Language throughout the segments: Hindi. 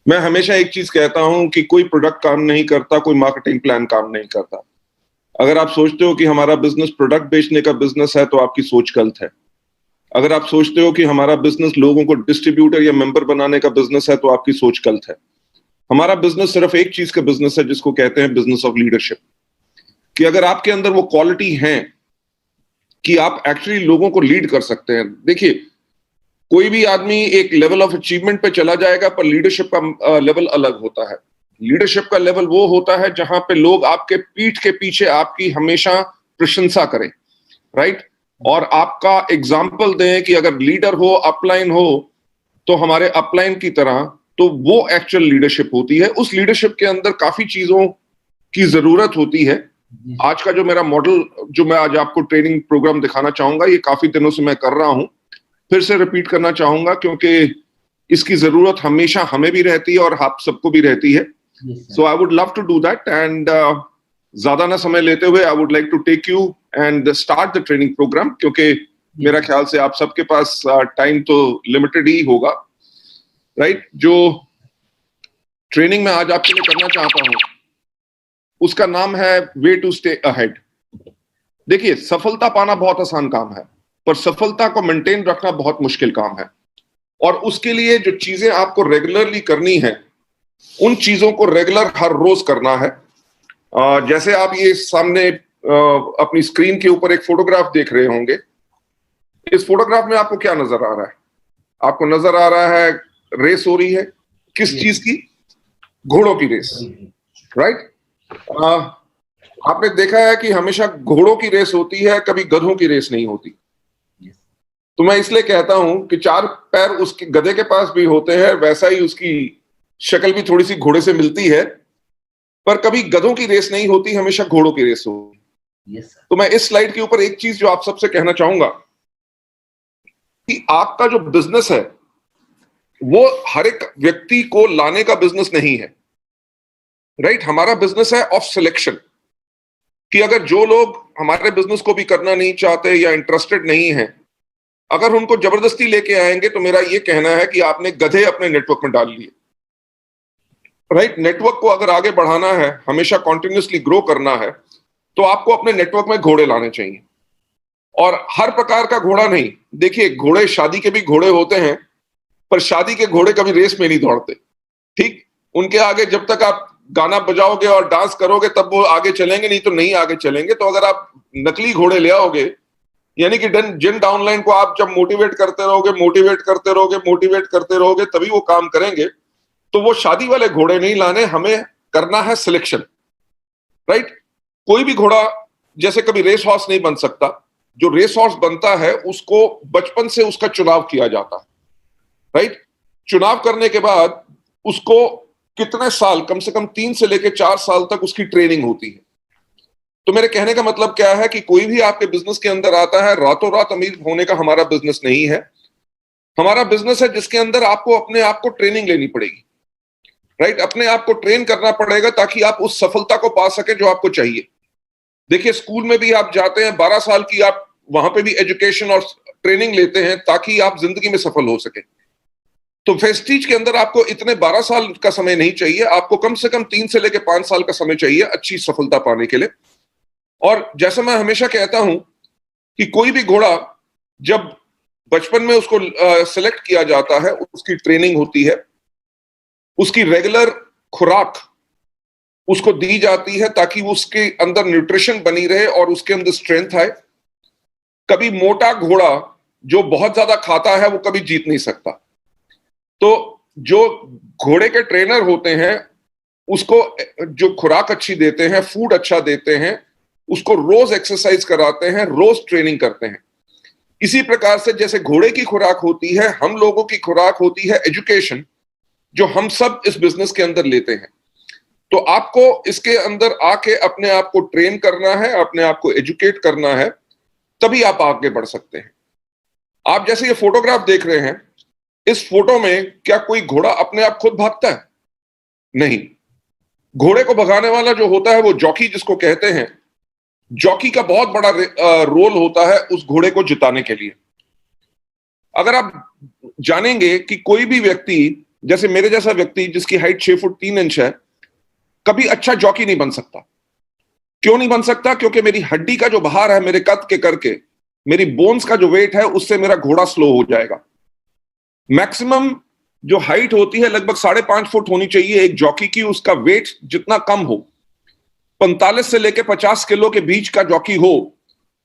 मैं हमेशा एक चीज कहता हूं कि कोई प्रोडक्ट काम नहीं करता, कोई मार्केटिंग प्लान काम नहीं करता। अगर आप सोचते हो कि हमारा बिजनेस प्रोडक्ट बेचने का बिजनेस है तो आपकी सोच गलत है। अगर आप सोचते हो कि हमारा बिजनेस लोगों को डिस्ट्रीब्यूटर या मेंबर बनाने का बिजनेस है तो आपकी सोच गलत है। हमारा बिजनेस सिर्फ एक चीज का बिजनेस है जिसको कहते हैं बिजनेस ऑफ लीडरशिप। कि अगर आपके अंदर वो क्वालिटी है कि आप एक्चुअली लोगों को लीड कर सकते हैं। देखिए, कोई भी आदमी एक लेवल ऑफ अचीवमेंट पे चला जाएगा, पर लीडरशिप का लेवल अलग होता है। लीडरशिप का लेवल वो होता है जहां पे लोग आपके पीठ के पीछे आपकी हमेशा प्रशंसा करें, राइट, और आपका एग्जाम्पल दें कि अगर लीडर हो, अपलाइन हो, तो हमारे अपलाइन की तरह, तो वो एक्चुअल लीडरशिप होती है। उस लीडरशिप के अंदर काफी चीजों की जरूरत होती है। आज का जो मेरा मॉडल, जो मैं आज आपको ट्रेनिंग प्रोग्राम दिखाना चाहूंगा, ये काफी दिनों से मैं कर रहा हूं, फिर से रिपीट करना चाहूंगा क्योंकि इसकी जरूरत हमेशा हमें भी रहती है और आप सबको भी रहती है। So I would love to do that and ज्यादा ना समय लेते हुए I would like to take you and start the training programme, क्योंकि मेरा ख्याल से आप सबके पास टाइम तो लिमिटेड ही होगा, राइट। जो ट्रेनिंग मैं आज आपके लिए करना चाहता हूं उसका नाम है वे टू स्टे अहेड। देखिए, सफलता पाना बहुत आसान काम है, पर सफलता को मेंटेन रखना बहुत मुश्किल काम है। और उसके लिए जो चीजें आपको रेगुलरली करनी है, उन चीजों को रेगुलर हर रोज करना है। जैसे आप ये सामने अपनी स्क्रीन के ऊपर एक फोटोग्राफ देख रहे होंगे। इस फोटोग्राफ में आपको क्या नजर आ रहा है? आपको नजर आ रहा है रेस हो रही है। किस चीज की? घोड़ों की रेस, राइट। आपने देखा है कि हमेशा घोड़ों की रेस होती है, कभी गधों की रेस नहीं होती। तो मैं इसलिए कहता हूं कि चार पैर उसके गधे के पास भी होते हैं, वैसा ही उसकी शक्ल भी थोड़ी सी घोड़े से मिलती है, पर कभी गधों की रेस नहीं होती, हमेशा घोड़ों की रेस होती है। तो मैं इस स्लाइड के ऊपर एक चीज जो आप सबसे कहना चाहूंगा कि आपका जो बिजनेस है वो हर एक व्यक्ति को लाने का बिजनेस नहीं है, राइट। हमारा बिजनेस है ऑफ सिलेक्शन, कि अगर जो लोग हमारे बिजनेस को भी करना नहीं चाहते या इंटरेस्टेड नहीं है, अगर उनको जबरदस्ती लेके आएंगे तो मेरा ये कहना है कि आपने गधे अपने नेटवर्क में डाल लिए, राइट। नेटवर्क को अगर आगे बढ़ाना है, हमेशा कॉन्टिन्यूसली ग्रो करना है, तो आपको अपने नेटवर्क में घोड़े लाने चाहिए। और हर प्रकार का घोड़ा नहीं। देखिए, घोड़े, शादी के भी घोड़े होते हैं, पर शादी के घोड़े कभी रेस में नहीं दौड़ते, ठीक। उनके आगे जब तक आप गाना बजाओगे और डांस करोगे तब वो आगे चलेंगे, नहीं तो नहीं आगे चलेंगे। तो अगर आप नकली घोड़े ले आओगे, यानी कि जिन डाउनलाइन को आप जब मोटिवेट करते रहोगे, मोटिवेट करते रहोगे, मोटिवेट करते रहोगे, तभी वो काम करेंगे। तो वो शादी वाले घोड़े नहीं लाने, हमें करना है सिलेक्शन, राइट। कोई भी घोड़ा जैसे कभी रेस हॉर्स नहीं बन सकता। जो रेस हॉर्स बनता है उसको बचपन से उसका चुनाव किया जाता है, राइट। चुनाव करने के बाद उसको कितने साल, कम से कम 3 से लेकर 4 साल तक उसकी ट्रेनिंग होती है। तो मेरे कहने का मतलब क्या है कि कोई भी आपके बिजनेस के अंदर आता है, रातों रात अमीर होने का हमारा बिजनेस नहीं है। हमारा बिजनेस है जिसके अंदर आपको अपने आप को ट्रेनिंग लेनी पड़ेगी, राइट। अपने आप को ट्रेन करना पड़ेगा ताकि आप उस सफलता को पा सके जो आपको चाहिए। देखिए, स्कूल में भी आप जाते हैं, 12 साल की आप वहां पे भी एजुकेशन और ट्रेनिंग लेते हैं ताकि आप जिंदगी में सफल हो सके। तो वेस्टीज के अंदर आपको इतने 12 साल का समय नहीं चाहिए, आपको कम से कम 3 से लेकर 5 साल का समय चाहिए अच्छी सफलता पाने के लिए। और जैसे मैं हमेशा कहता हूं कि कोई भी घोड़ा जब बचपन में उसको सिलेक्ट किया जाता है, उसकी ट्रेनिंग होती है, उसकी रेगुलर खुराक उसको दी जाती है ताकि उसके अंदर न्यूट्रिशन बनी रहे और उसके अंदर स्ट्रेंथ आए। कभी मोटा घोड़ा जो बहुत ज्यादा खाता है वो कभी जीत नहीं सकता। तो जो घोड़े के ट्रेनर होते हैं उसको जो खुराक अच्छी देते हैं, फूड अच्छा देते हैं, उसको रोज एक्सरसाइज कराते हैं, रोज ट्रेनिंग करते हैं। इसी प्रकार से जैसे घोड़े की खुराक होती है, हम लोगों की खुराक होती है एजुकेशन, जो हम सब इस बिजनेस के अंदर लेते हैं। तो आपको इसके अंदर आके अपने आप को ट्रेन करना है, अपने आप को एजुकेट करना है, तभी आप आगे बढ़ सकते हैं। आप जैसे ये फोटोग्राफ देख रहे हैं, इस फोटो में क्या कोई घोड़ा अपने आप खुद भागता है? नहीं। घोड़े को भगाने वाला जो होता है वो जॉकी जिसको कहते हैं, जॉकी का बहुत बड़ा रोल होता है उस घोड़े को जिताने के लिए। अगर आप जानेंगे कि कोई भी व्यक्ति जैसे मेरे जैसा व्यक्ति जिसकी हाइट 6 फुट 3 इंच है, कभी अच्छा जॉकी नहीं बन सकता। क्यों नहीं बन सकता? क्योंकि मेरी हड्डी का जो भार है मेरे कद के करके, मेरी बोन्स का जो वेट है, उससे मेरा घोड़ा स्लो हो जाएगा। मैक्सिमम जो हाइट होती है लगभग 5.5 फुट होनी चाहिए एक जॉकी की, उसका वेट जितना कम हो, 45 से लेकर 50 किलो के बीच का जॉकी हो,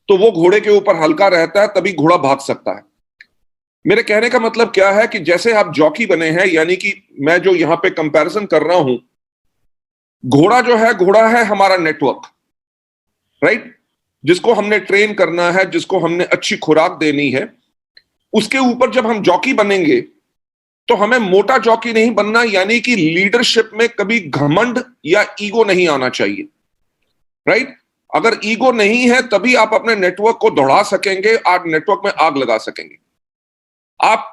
तो वो घोड़े के ऊपर हल्का रहता है, तभी घोड़ा भाग सकता है। मेरे कहने का मतलब क्या है कि जैसे आप जॉकी बने हैं, यानी कि मैं जो यहां पे कंपैरिजन कर रहा हूं, घोड़ा है हमारा नेटवर्क, राइट? जिसको हमने ट्रेन करना है, जिसको हमने अच्छी खुराक देनी है, उसके ऊपर जब हम जॉकी बनेंगे तो हमें मोटा जॉकी नहीं बनना, यानी कि लीडरशिप में कभी घमंड या ईगो नहीं आना चाहिए, राइट? अगर ईगो नहीं है तभी आप अपने नेटवर्क को दौड़ा सकेंगे, आप नेटवर्क में आग लगा सकेंगे। आप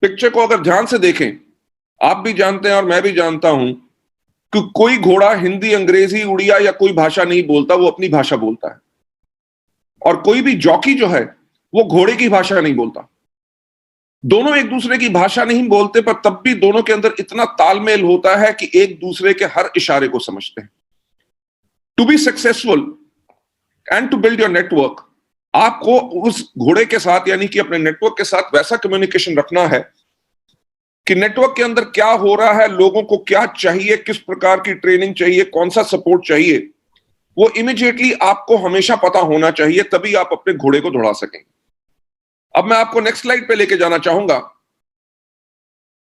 पिक्चर को अगर ध्यान से देखें, आप भी जानते हैं और मैं भी जानता हूं कि कोई घोड़ा हिंदी, अंग्रेजी, उड़िया या कोई भाषा नहीं बोलता, वो अपनी भाषा बोलता है। और कोई भी जॉकी जो है वो घोड़े की भाषा नहीं बोलता। दोनों एक दूसरे की भाषा नहीं बोलते, पर तब भी दोनों के अंदर इतना तालमेल होता है कि एक दूसरे के हर इशारे को समझते हैं। To be successful and to build your network, आपको उस घोड़े के साथ, यानी कि अपने नेटवर्क के साथ वैसा कम्युनिकेशन रखना है कि नेटवर्क के अंदर क्या हो रहा है, लोगों को क्या चाहिए, किस प्रकार की ट्रेनिंग चाहिए, कौन सा सपोर्ट चाहिए, वो इमीडिएटली आपको हमेशा पता होना चाहिए, तभी आप अपने घोड़े को दौड़ा सकेंगे। अब मैं आपको नेक्स्ट स्लाइड पे लेके जाना चाहूंगा।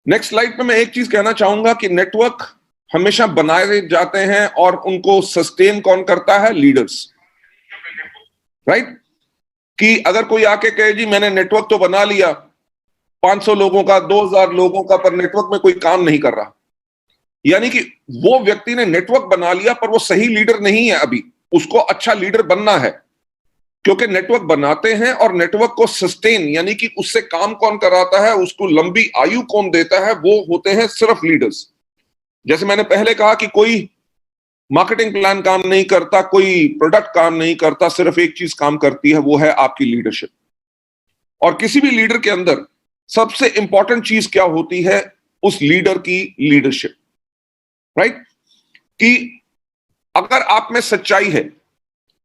नेक्स्ट स्लाइड पे मैं एक चीज कहना चाहूंगा कि नेटवर्क हमेशा बनाए जाते हैं और उनको सस्टेन कौन करता है? Leaders, right? कि अगर कोई आके कहे जी मैंने नेटवर्क तो बना लिया 500 लोगों का, 2000 लोगों का, पर नेटवर्क में कोई काम नहीं कर रहा, यानी कि वो व्यक्ति ने नेटवर्क बना लिया पर वो सही लीडर नहीं है। अभी उसको अच्छा लीडर बनना है, क्योंकि नेटवर्क बनाते हैं और नेटवर्क को सस्टेन, यानी कि उससे काम कौन कराता है, उसको लंबी आयु कौन देता है, वो होते हैं सिर्फ लीडर्स। जैसे मैंने पहले कहा कि कोई मार्केटिंग प्लान काम नहीं करता, कोई प्रोडक्ट काम नहीं करता, सिर्फ एक चीज काम करती है, वो है आपकी लीडरशिप। और किसी भी लीडर के अंदर सबसे इंपॉर्टेंट चीज क्या होती है? उस लीडर की लीडरशिप, राइट? कि अगर आप में सच्चाई है,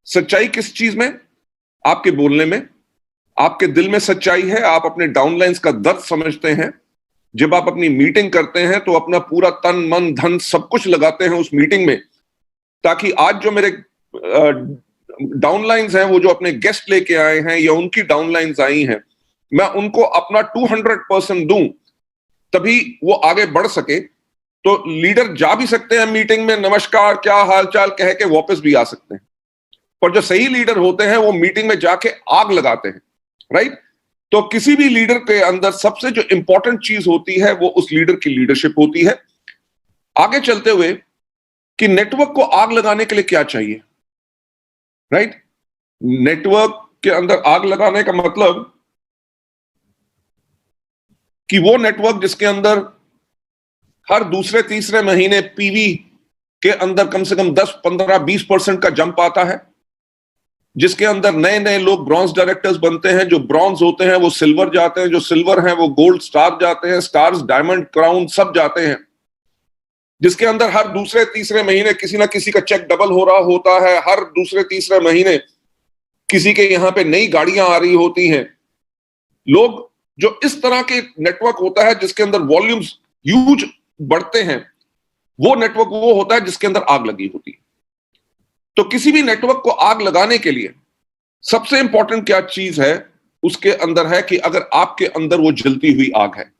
सच्चाई किस चीज में? आपके बोलने में, आपके दिल में सच्चाई है, आप अपने डाउनलाइंस का दर्द समझते हैं। जब आप अपनी मीटिंग करते हैं तो अपना पूरा तन मन धन सब कुछ लगाते हैं उस मीटिंग में, ताकि आज जो मेरे डाउनलाइंस हैं, वो जो अपने गेस्ट लेके आए हैं या उनकी डाउनलाइंस आई हैं, मैं उनको अपना 200% दूं, तभी वो आगे बढ़ सके। तो लीडर जा भी सकते हैं मीटिंग में, नमस्कार, क्या हालचाल कह के वापस भी आ सकते हैं, पर जो सही लीडर होते हैं वो मीटिंग में जाके आग लगाते हैं, राइट? तो किसी भी लीडर के अंदर सबसे जो इंपॉर्टेंट चीज होती है वो उस लीडर की लीडरशिप होती है। आगे चलते हुए कि नेटवर्क को आग लगाने के लिए क्या चाहिए, राइट? नेटवर्क के अंदर आग लगाने का मतलब कि वो नेटवर्क जिसके अंदर हर दूसरे तीसरे महीने पीवी के अंदर कम से कम 10, 15, 20% का जंप आता है, जिसके अंदर नए नए लोग ब्रॉन्ज डायरेक्टर्स बनते हैं, जो ब्रॉन्ज होते हैं वो सिल्वर जाते हैं, जो सिल्वर हैं वो गोल्ड स्टार जाते हैं, स्टार्स डायमंड क्राउन सब जाते हैं, जिसके अंदर हर दूसरे तीसरे महीने किसी ना किसी का चेक डबल हो रहा होता है, हर दूसरे तीसरे महीने किसी के यहां पे नई गाड़ियां आ रही होती हैं। लोग जो इस तरह के नेटवर्क होता है जिसके अंदर वॉल्यूम्स ह्यूज बढ़ते हैं, वो नेटवर्क वो होता है जिसके अंदर आग लगी होती है। तो किसी भी नेटवर्क को आग लगाने के लिए सबसे इंपॉर्टेंट क्या चीज है उसके अंदर है कि अगर आपके अंदर वो जलती हुई आग है,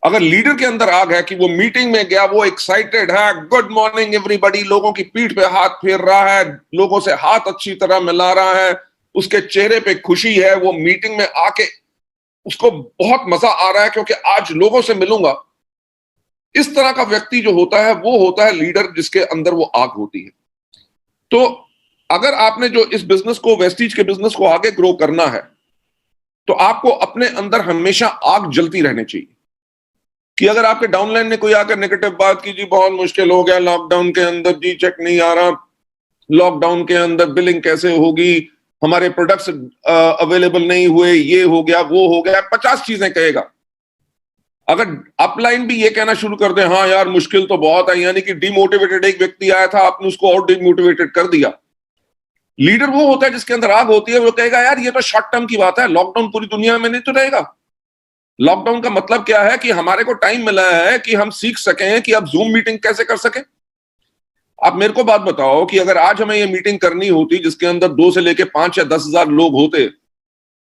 अगर लीडर के अंदर आग है कि वो मीटिंग में गया, वो एक्साइटेड है, गुड मॉर्निंग एवरीबॉडी, लोगों की पीठ पे हाथ फेर रहा है, लोगों से हाथ अच्छी तरह मिला रहा है, उसके चेहरे पे खुशी है, वो मीटिंग में आके उसको बहुत मजा आ रहा है क्योंकि आज लोगों से मिलूंगा। इस तरह का व्यक्ति जो होता है वो होता है लीडर, जिसके अंदर वो आग होती है। तो अगर आपने जो इस बिजनेस को, वेस्टीज के बिजनेस को आगे ग्रो करना है, तो आपको अपने अंदर हमेशा आग जलती रहनी चाहिए। कि अगर आपके डाउनलाइन ने कोई आकर नेगेटिव बात की, जी बहुत मुश्किल हो गया लॉकडाउन के अंदर, जी चेक नहीं आ रहा, लॉकडाउन के अंदर बिलिंग कैसे होगी, हमारे प्रोडक्ट्स अवेलेबल नहीं हुए, ये हो गया वो हो गया, 50 चीजें कहेगा, अगर अपलाइन भी ये कहना शुरू कर दे, हाँ यार मुश्किल तो बहुत है, यानी कि डिमोटिवेटेड एक व्यक्ति आया था, आपने उसको और डिमोटिवेटेड कर दिया। लीडर वो होता है जिसके अंदर आग होती है, वो कहेगा यार ये तो शॉर्ट टर्म की बात है, लॉकडाउन पूरी दुनिया में नहीं तो रहेगा। लॉकडाउन का मतलब क्या है कि हमारे को टाइम मिला है कि हम सीख सकें कि अब जूम मीटिंग कैसे कर सकें। आप मेरे को बात बताओ कि अगर आज हमें ये मीटिंग करनी होती जिसके अंदर 2 से लेके 5 या 10,000 लोग होते,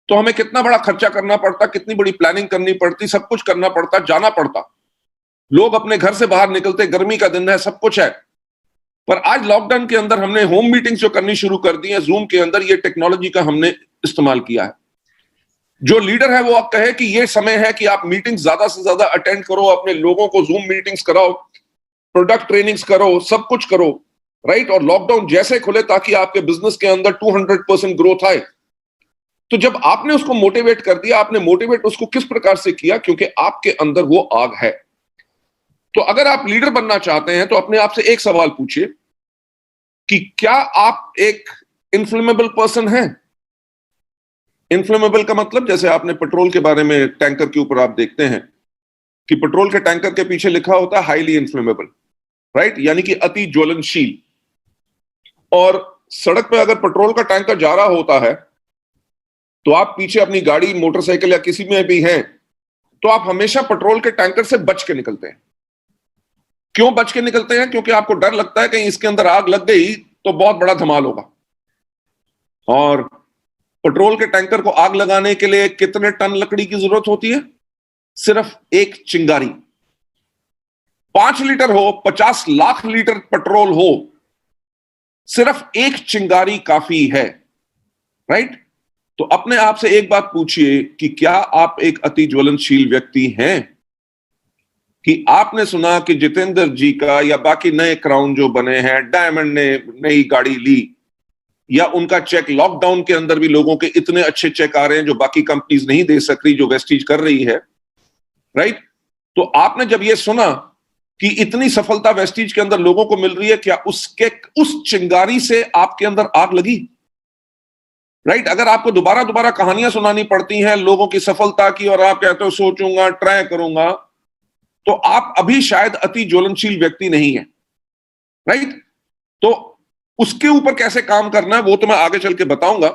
तो हमें कितना बड़ा खर्चा करना पड़ता, कितनी बड़ी प्लानिंग करनी पड़ती, सब कुछ करना पड़ता, जाना पड़ता, लोग अपने घर से बाहर निकलते, गर्मी का दिन है, सब कुछ है। पर आज लॉकडाउन के अंदर हमने होम मीटिंग्स जो करनी शुरू कर दी है, जूम के अंदर ये टेक्नोलॉजी का हमने इस्तेमाल किया है। जो लीडर है वो आप कहे कि ये समय है कि आप मीटिंग्स ज्यादा से ज्यादा अटेंड करो, अपने लोगों को जूम मीटिंग्स कराओ, प्रोडक्ट ट्रेनिंग्स करो, सब कुछ करो, राइट। और लॉकडाउन जैसे खुले ताकि आपके बिजनेस के अंदर 200% ग्रोथ आए। तो जब आपने उसको मोटिवेट कर दिया, आपने मोटिवेट उसको किस प्रकार से किया? क्योंकि आपके अंदर वो आग है। तो अगर आप लीडर बनना चाहते हैं तो अपने आप से एक सवाल पूछिए कि क्या आप एक इन्फ्लेमेबल पर्सन हैं? इन्फ्लेमेबल का मतलब, जैसे आपने पेट्रोल के बारे में, टैंकर के ऊपर आप देखते हैं कि पेट्रोल के टैंकर के पीछे लिखा होता है हाईली इन्फ्लेमेबल, राइट, यानी कि अति ज्वलनशील। और सड़क पे अगर पेट्रोल का टैंकर जा रहा होता है तो आप पीछे अपनी गाड़ी, मोटरसाइकिल या किसी में भी हैं, तो आप हमेशा पेट्रोल के टैंकर से बच के निकलते हैं। क्यों बच के निकलते हैं? क्योंकि आपको डर लगता है कहीं इसके अंदर आग लग गई तो बहुत बड़ा धमाल होगा। और पेट्रोल के टैंकर को आग लगाने के लिए कितने टन लकड़ी की जरूरत होती है? सिर्फ एक चिंगारी। 5 लीटर हो, 50 लाख लीटर पेट्रोल हो, सिर्फ एक चिंगारी काफी है, राइट। तो अपने आप से एक बात पूछिए कि क्या आप एक अति ज्वलनशील व्यक्ति हैं? कि आपने सुना कि जितेंद्र जी का या बाकी नए क्राउन जो बने हैं, डायमंड ने नई गाड़ी ली, या उनका चेक, लॉकडाउन के अंदर भी लोगों के इतने अच्छे चेक आ रहे हैं जो बाकी कंपनीज नहीं दे सक रही, जो वेस्टीज कर रही है, राइट। तो आपने जब ये सुना कि इतनी सफलता वेस्टीज के अंदर लोगों को मिल रही है, क्या उसके उस चिंगारी से आपके अंदर आग लगी? राइट। अगर आपको दोबारा दोबारा कहानियां सुनानी पड़ती हैं लोगों की सफलता की और आप कहते हो सोचूंगा, ट्राई करूंगा, तो आप अभी शायद अति ज्वलनशील व्यक्ति नहीं है, राइट। तो उसके ऊपर कैसे काम करना है वो तो मैं आगे चल के बताऊंगा।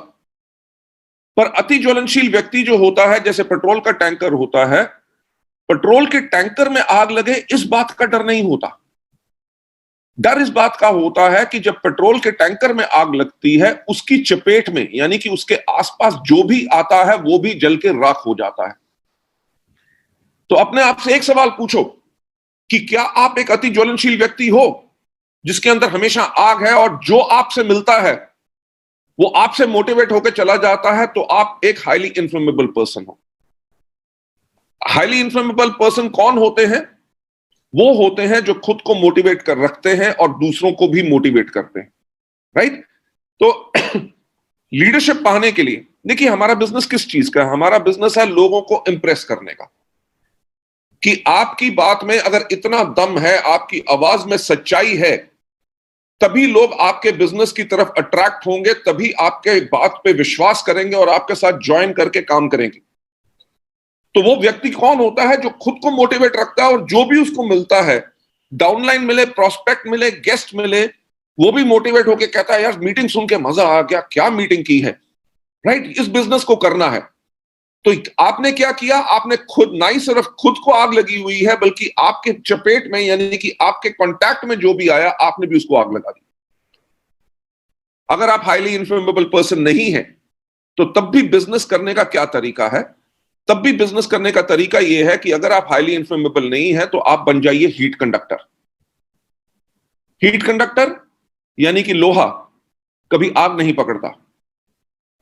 पर अति ज्वलनशील व्यक्ति जो होता है, जैसे पेट्रोल का टैंकर होता है, पेट्रोल के टैंकर में आग लगे इस बात का डर नहीं होता। डर इस बात का होता है कि जब पेट्रोल के टैंकर में आग लगती है, उसकी चपेट में, यानी कि उसके आसपास जो भी आता है वो भी जल के राख हो जाता है। तो अपने आप से एक सवाल पूछो कि क्या आप एक अति ज्वलनशील व्यक्ति हो जिसके अंदर हमेशा आग है, और जो आपसे मिलता है वो आपसे मोटिवेट होकर चला जाता है, तो आप एक हाईली इन्फ्लेमेबल पर्सन हो। हाईली इन्फ्लेमेबल पर्सन कौन होते हैं? वो होते हैं जो खुद को मोटिवेट कर रखते हैं और दूसरों को भी मोटिवेट करते हैं, राइट। तो लीडरशिप पाने के लिए, देखिए हमारा बिजनेस किस चीज का है? हमारा बिजनेस है लोगों को इंप्रेस करने का। कि आपकी बात में अगर इतना दम है, आपकी आवाज में सच्चाई है, तभी लोग आपके बिजनेस की तरफ अट्रैक्ट होंगे, तभी आपके बात पे विश्वास करेंगे और आपके साथ ज्वाइन करके काम करेंगे। तो वो व्यक्ति कौन होता है? जो खुद को मोटिवेट रखता है और जो भी उसको मिलता है, डाउनलाइन मिले, प्रोस्पेक्ट मिले, गेस्ट मिले, वो भी मोटिवेट होके कहता है यार मीटिंग सुन के मजा आ गया, क्या मीटिंग की है, राइट। इस बिजनेस को करना है। तो आपने क्या किया? आपने खुद, ना ही सिर्फ खुद को आग लगी हुई है, बल्कि आपके चपेट में, यानी कि आपके कांटेक्ट में जो भी आया, आपने भी उसको आग लगा दी। अगर आप हाईली इन्फ्लेमेबल पर्सन नहीं है तो तब भी बिजनेस करने का क्या तरीका है? तब भी बिजनेस करने का तरीका यह है कि अगर आप हाईली इन्फ्लेमेबल नहीं है तो आप बन जाइए हीट कंडक्टर। हीट कंडक्टर यानी कि लोहा कभी आग नहीं पकड़ता।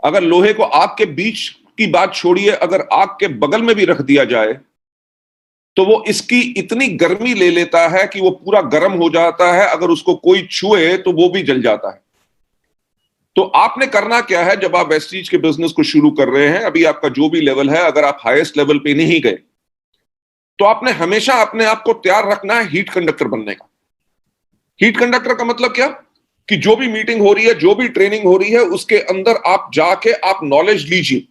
अगर लोहे को आग के बीच की बात छोड़िए, अगर आग के बगल में भी रख दिया जाए तो वो इसकी इतनी गर्मी ले लेता है कि वो पूरा गर्म हो जाता है, अगर उसको कोई छुए तो वो भी जल जाता है। तो आपने करना क्या है? जब आप वेस्टीज के बिजनेस को शुरू कर रहे हैं, अभी आपका जो भी लेवल है, अगर आप हाईएस्ट लेवल पे नहीं गए तो आपने हमेशा अपने आप को तैयार रखना है हीट कंडक्टर बनने का। हीट कंडक्टर का मतलब क्या? कि जो भी मीटिंग हो रही है, जो भी ट्रेनिंग हो रही है, उसके अंदर आप जाके आप नॉलेज लीजिए,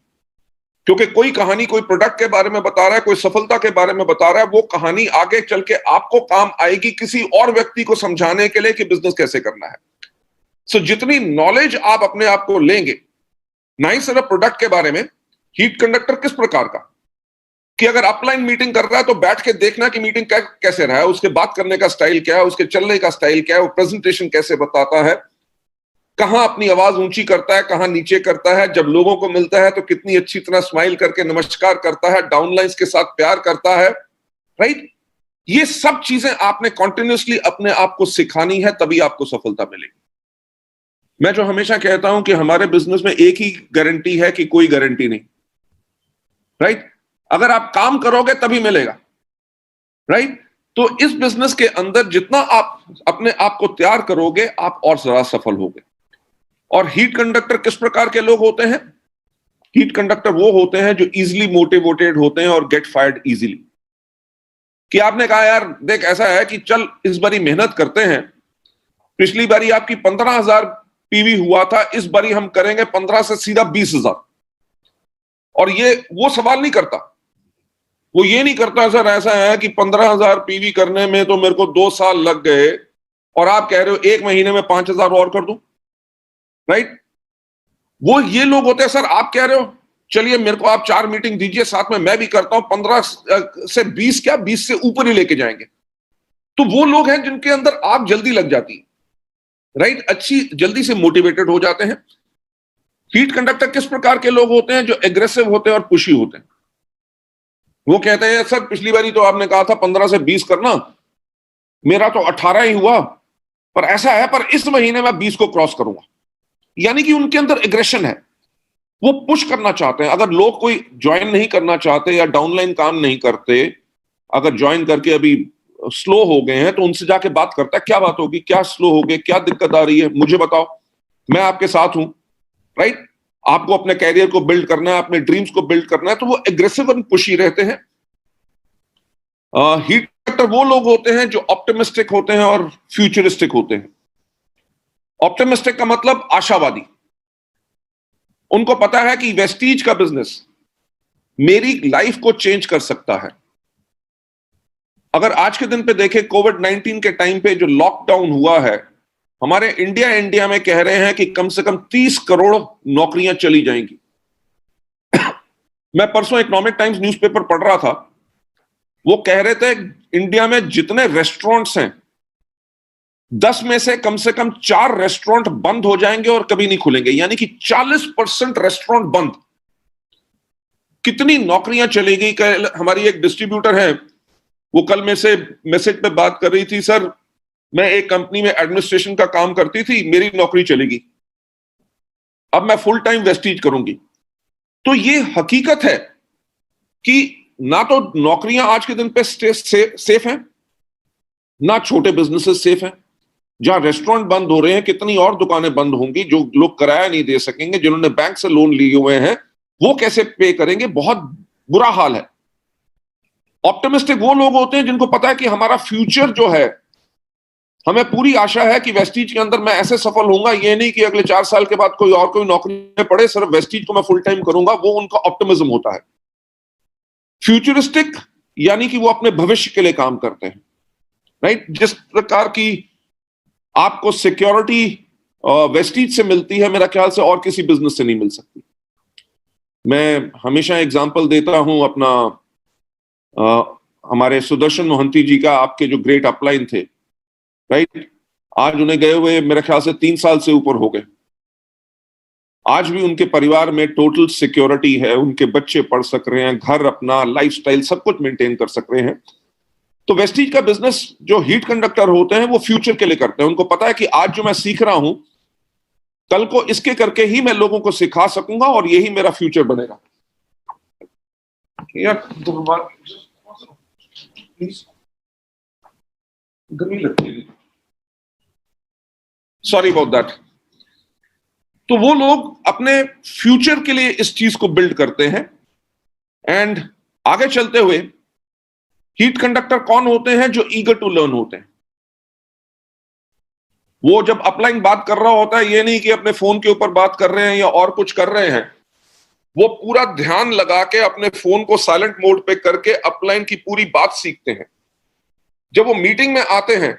क्योंकि कोई कहानी कोई प्रोडक्ट के बारे में बता रहा है, कोई सफलता के बारे में बता रहा है, वो कहानी आगे चल के आपको काम आएगी किसी और व्यक्ति को समझाने के लिए कि बिजनेस कैसे करना है। सो जितनी नॉलेज आप अपने आप को लेंगे, ना ही सिर्फ प्रोडक्ट के बारे में, हीट कंडक्टर किस प्रकार का, कि अगर अपलाइन मीटिंग कर रहा है तो बैठ के देखना कि मीटिंग कैसे रहा है, उसके बात करने का स्टाइल क्या है, उसके चलने का स्टाइल क्या है, वो प्रेजेंटेशन कैसे बताता है, कहां अपनी आवाज ऊंची करता है, कहां नीचे करता है, जब लोगों को मिलता है तो कितनी अच्छी तरह स्माइल करके नमस्कार करता है, डाउनलाइंस के साथ प्यार करता है, राइट। ये सब चीजें आपने कॉन्टिन्यूसली अपने आप को सिखानी है, तभी आपको सफलता मिलेगी। मैं जो हमेशा कहता हूं कि हमारे बिजनेस में एक ही गारंटी है कि कोई गारंटी नहीं, राइट। अगर आप काम करोगे तभी मिलेगा, राइट। तो इस बिजनेस के अंदर जितना आप अपने आप को तैयार करोगे, आप और ज्यादा सफल होगे। और हीट कंडक्टर किस प्रकार के लोग होते हैं? हीट कंडक्टर वो होते हैं जो इजीली मोटिवेटेड होते हैं और गेट फायर्ड इजीली। कि आपने कहा यार देख ऐसा है कि चल इस बारी मेहनत करते हैं, पिछली बारी आपकी 15,000 पीवी हुआ था, इस बारी हम करेंगे 15 से सीधा 20,000। और ये वो सवाल नहीं करता, वो ये नहीं करता सर ऐसा है कि 15,000 पीवी करने में तो मेरे को 2 साल लग गए और आप कह रहे हो 1 महीने में 5,000 और कर दूं, राइट। वो ये लोग होते हैं, सर आप कह रहे हो चलिए मेरे को आप 4 मीटिंग दीजिए, साथ में मैं भी करता हूं, 15 से 20 क्या 20 से ऊपर ही लेके जाएंगे। तो वो लोग हैं जिनके अंदर आग जल्दी लग जाती है, राइट, अच्छी जल्दी से मोटिवेटेड हो जाते हैं। हीट कंडक्टर किस प्रकार के लोग होते हैं? जो एग्रेसिव होते हैं और पुशी होते हैं। वो कहते हैं सर पिछली बारी तो आपने कहा था 15 से 20 करना, मेरा तो 18 ही हुआ, पर ऐसा है पर इस महीने में 20 को क्रॉस करूंगा। यानी कि उनके अंदर एग्रेशन है, वो पुश करना चाहते हैं। अगर लोग कोई ज्वाइन नहीं करना चाहते या डाउनलाइन काम नहीं करते, अगर ज्वाइन करके अभी स्लो हो गए हैं, तो उनसे जाके बात करता है, क्या बात होगी, क्या स्लो हो गए, क्या दिक्कत आ रही है, मुझे बताओ, मैं आपके साथ हूं, राइट। आपको अपने कैरियर को बिल्ड करना है, अपने ड्रीम्स को बिल्ड करना है, तो वो एग्रेसिव और पुशी रहते हैं। हीट कंडक्टर वो लोग होते हैं जो ऑप्टिमिस्टिक होते हैं और फ्यूचरिस्टिक होते हैं। ऑप्टिमिस्टिक का मतलब आशावादी। उनको पता है कि वेस्टीज का बिजनेस मेरी लाइफ को चेंज कर सकता है। अगर आज के दिन पे देखें, कोविड-19 के टाइम पे जो लॉकडाउन हुआ है, हमारे इंडिया में कह रहे हैं कि कम से कम 30 करोड़ नौकरियां चली जाएंगी। मैं परसों इकोनॉमिक टाइम्स न्यूज़पेपर पढ़ रहा था, वो कह रहे थे इंडिया में जितने रेस्टोरेंट्स हैं, 10 में से कम 4 रेस्टोरेंट बंद हो जाएंगे और कभी नहीं खुलेंगे। यानी कि 40% रेस्टोरेंट बंद। कितनी नौकरियां चलेगी? कल हमारी एक डिस्ट्रीब्यूटर है, वो कल में से मैसेज पे बात कर रही थी, सर मैं एक कंपनी में एडमिनिस्ट्रेशन का काम करती थी, मेरी नौकरी चलेगी, अब मैं फुल टाइम वेस्टीज करूंगी। तो ये हकीकत है कि ना तो नौकरियां आज के दिन पे सेफ हैं, ना छोटे बिजनेसेस सेफ हैं। जहां रेस्टोरेंट बंद हो रहे हैं, कितनी और दुकानें बंद होंगी, जो लोग किराया नहीं दे सकेंगे, जिन्होंने बैंक से लोन लिए हुए हैं, वो कैसे पे करेंगे? बहुत बुरा हाल है। ऑप्टिमिस्टिक वो लोग होते हैं जिनको पता है कि हमारा फ्यूचर जो है, हमें पूरी आशा है कि वेस्टीज के अंदर मैं ऐसे सफल होऊंगा, ये नहीं कि अगले 4 साल के बाद कोई नौकरी पड़े, सिर्फ वेस्टीज को मैं फुल टाइम करूंगा। वो उनका ऑप्टिमिज्म होता है। फ्यूचरिस्टिक यानी कि वो अपने भविष्य के लिए काम करते हैं, राइट। जिस प्रकार की आपको सिक्योरिटी वेस्टीज से मिलती है, मेरा ख्याल से और किसी बिजनेस से नहीं मिल सकती। मैं हमेशा एग्जांपल देता हूं अपना, हमारे सुदर्शन मोहंती जी का, आपके जो ग्रेट अपलाइन थे, राइट। आज उन्हें गए हुए मेरे ख्याल से 3 साल से ऊपर हो गए। आज भी उनके परिवार में टोटल सिक्योरिटी है, उनके बच्चे पढ़ सक रहे हैं, घर अपना लाइफस्टाइल सब कुछ मेंटेन कर सक रहे हैं। तो वेस्टीज का बिजनेस जो हीट कंडक्टर होते हैं, वो फ्यूचर के लिए करते हैं। उनको पता है कि आज जो मैं सीख रहा हूं, कल को इसके करके ही मैं लोगों को सिखा सकूंगा और यही मेरा फ्यूचर बनेगा। यार सॉरी अबाउट दैट। तो वो लोग अपने फ्यूचर के लिए इस चीज को बिल्ड करते हैं। एंड आगे चलते हुए, हीट कंडक्टर कौन होते हैं? जो ईगर टू लर्न होते हैं। वो जब अपलाइन बात कर रहा होता है, ये नहीं कि अपने फोन के ऊपर बात कर रहे हैं या और कुछ कर रहे हैं, वो पूरा ध्यान लगा के अपने फोन को साइलेंट मोड पे करके अपलाइन की पूरी बात सीखते हैं। जब वो मीटिंग में आते हैं,